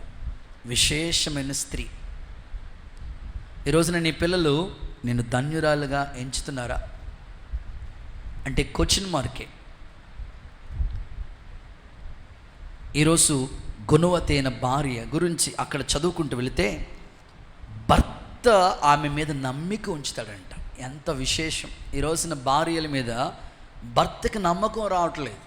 విశేషమైన స్త్రీ. ఈరోజున నీ పిల్లలు నేను ధన్యురాలుగా ఎంచుతున్నారా అంటే క్వశ్చన్ మార్కే. ఈరోజు గుణవతి అయిన భార్య గురించి అక్కడ చదువుకుంటూ వెళితే భర్త ఆమె మీద నమ్మిక ఉంచుతాడంట. ఎంత విశేషం! ఈరోజున భార్యల మీద భర్తకి నమ్మకం రావట్లేదు.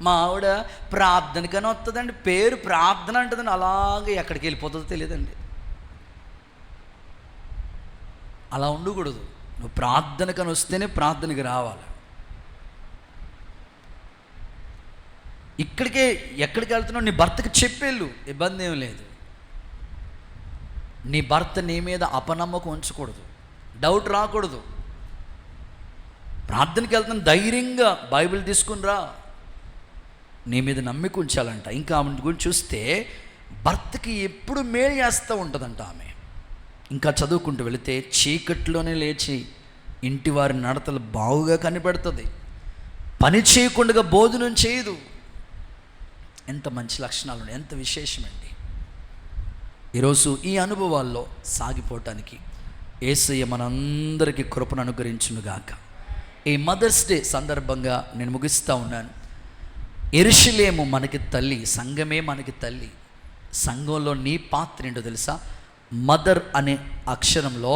మా ఆవిడ ప్రార్థనకని వస్తుందండి, పేరు ప్రార్థన అంటుందండి, అలాగే ఎక్కడికి వెళ్ళిపోతుందో తెలియదండి. అలా ఉండకూడదు. నువ్వు ప్రార్థనకని వస్తేనే ప్రార్థనకి రావాలి. ఎక్కడికి వెళ్తున్నావు నీ భర్తకి చెప్పేళ్ళు, ఇబ్బంది ఏం లేదు. నీ భర్త నీ మీద అపనమ్మకం ఉంచకూడదు, డౌట్ రాకూడదు. ప్రార్థనకి వెళ్తున్న ధైర్యంగా బైబిల్ తీసుకుని రా, నీ మీద నమ్మిక ఉంచాలంట. ఇంకా ఆమె గురించి చూస్తే భర్తకి ఎప్పుడు మేలు చేస్తూ ఉంటుందంట ఆమె. ఇంకా చదువుకుంటూ వెళితే చీకట్లోనే లేచి ఇంటి వారి నడతలు బాగుగా కనిపెడుతుంది, పని చేయకుండా భోజనం చేయదు. ఎంత మంచి లక్షణాలు ఉన్నాయి, ఎంత విశేషమండి. ఈరోజు ఈ అనుభవాల్లో సాగిపోవటానికి యేసయ్య మనందరికీ కృపను అనుగ్రహించునుగాక. ఈ మదర్స్ డే సందర్భంగా నేను ముగిస్తూ ఉన్నాను. యెరూషలేము మనకి తల్లి, సంఘమే మనకి తల్లి. సంఘంలో నీ పాత్ర ఏంటో తెలుసా? మదర్ అనే అక్షరంలో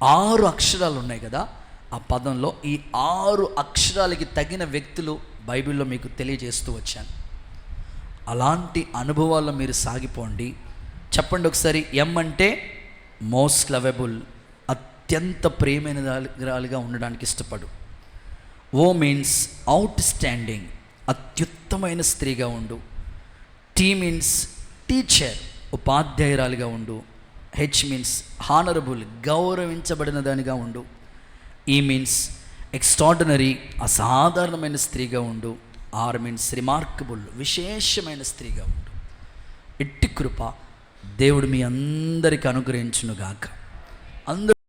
6 అక్షరాలు ఉన్నాయి కదా. ఆ పదంలో ఈ 6 అక్షరాలకి తగిన వ్యక్తులు బైబిల్లో మీకు తెలియజేస్తూ వచ్చాను. అలాంటి అనుభవాల్లో మీరు సాగిపోండి. చెప్పండి ఒకసారి. ఎం అంటే మోస్ట్ లవబుల్, అత్యంత ప్రియమైనదిగా ఉండడానికి ఇష్టపడు. ఓ మీన్స్ అవుట్ స్టాండింగ్, అత్యుత్తమైన స్త్రీగా ఉండు. టీ మీన్స్ టీచర్, ఉపాధ్యాయురాలిగా ఉండు. హెచ్ మీన్స్ హానరబుల్, గౌరవించబడిన దానిగా ఉండు. ఈ మీన్స్ ఎక్స్ట్రాడినరీ, అసాధారణమైన స్త్రీగా ఉండు. ఆర్ మీన్స్ రిమార్కబుల్, విశేషమైన స్త్రీగా ఉండు. ఇట్టి కృప దేవుడు మీ అందరికీ అనుగ్రహించునుగాక. అందరూ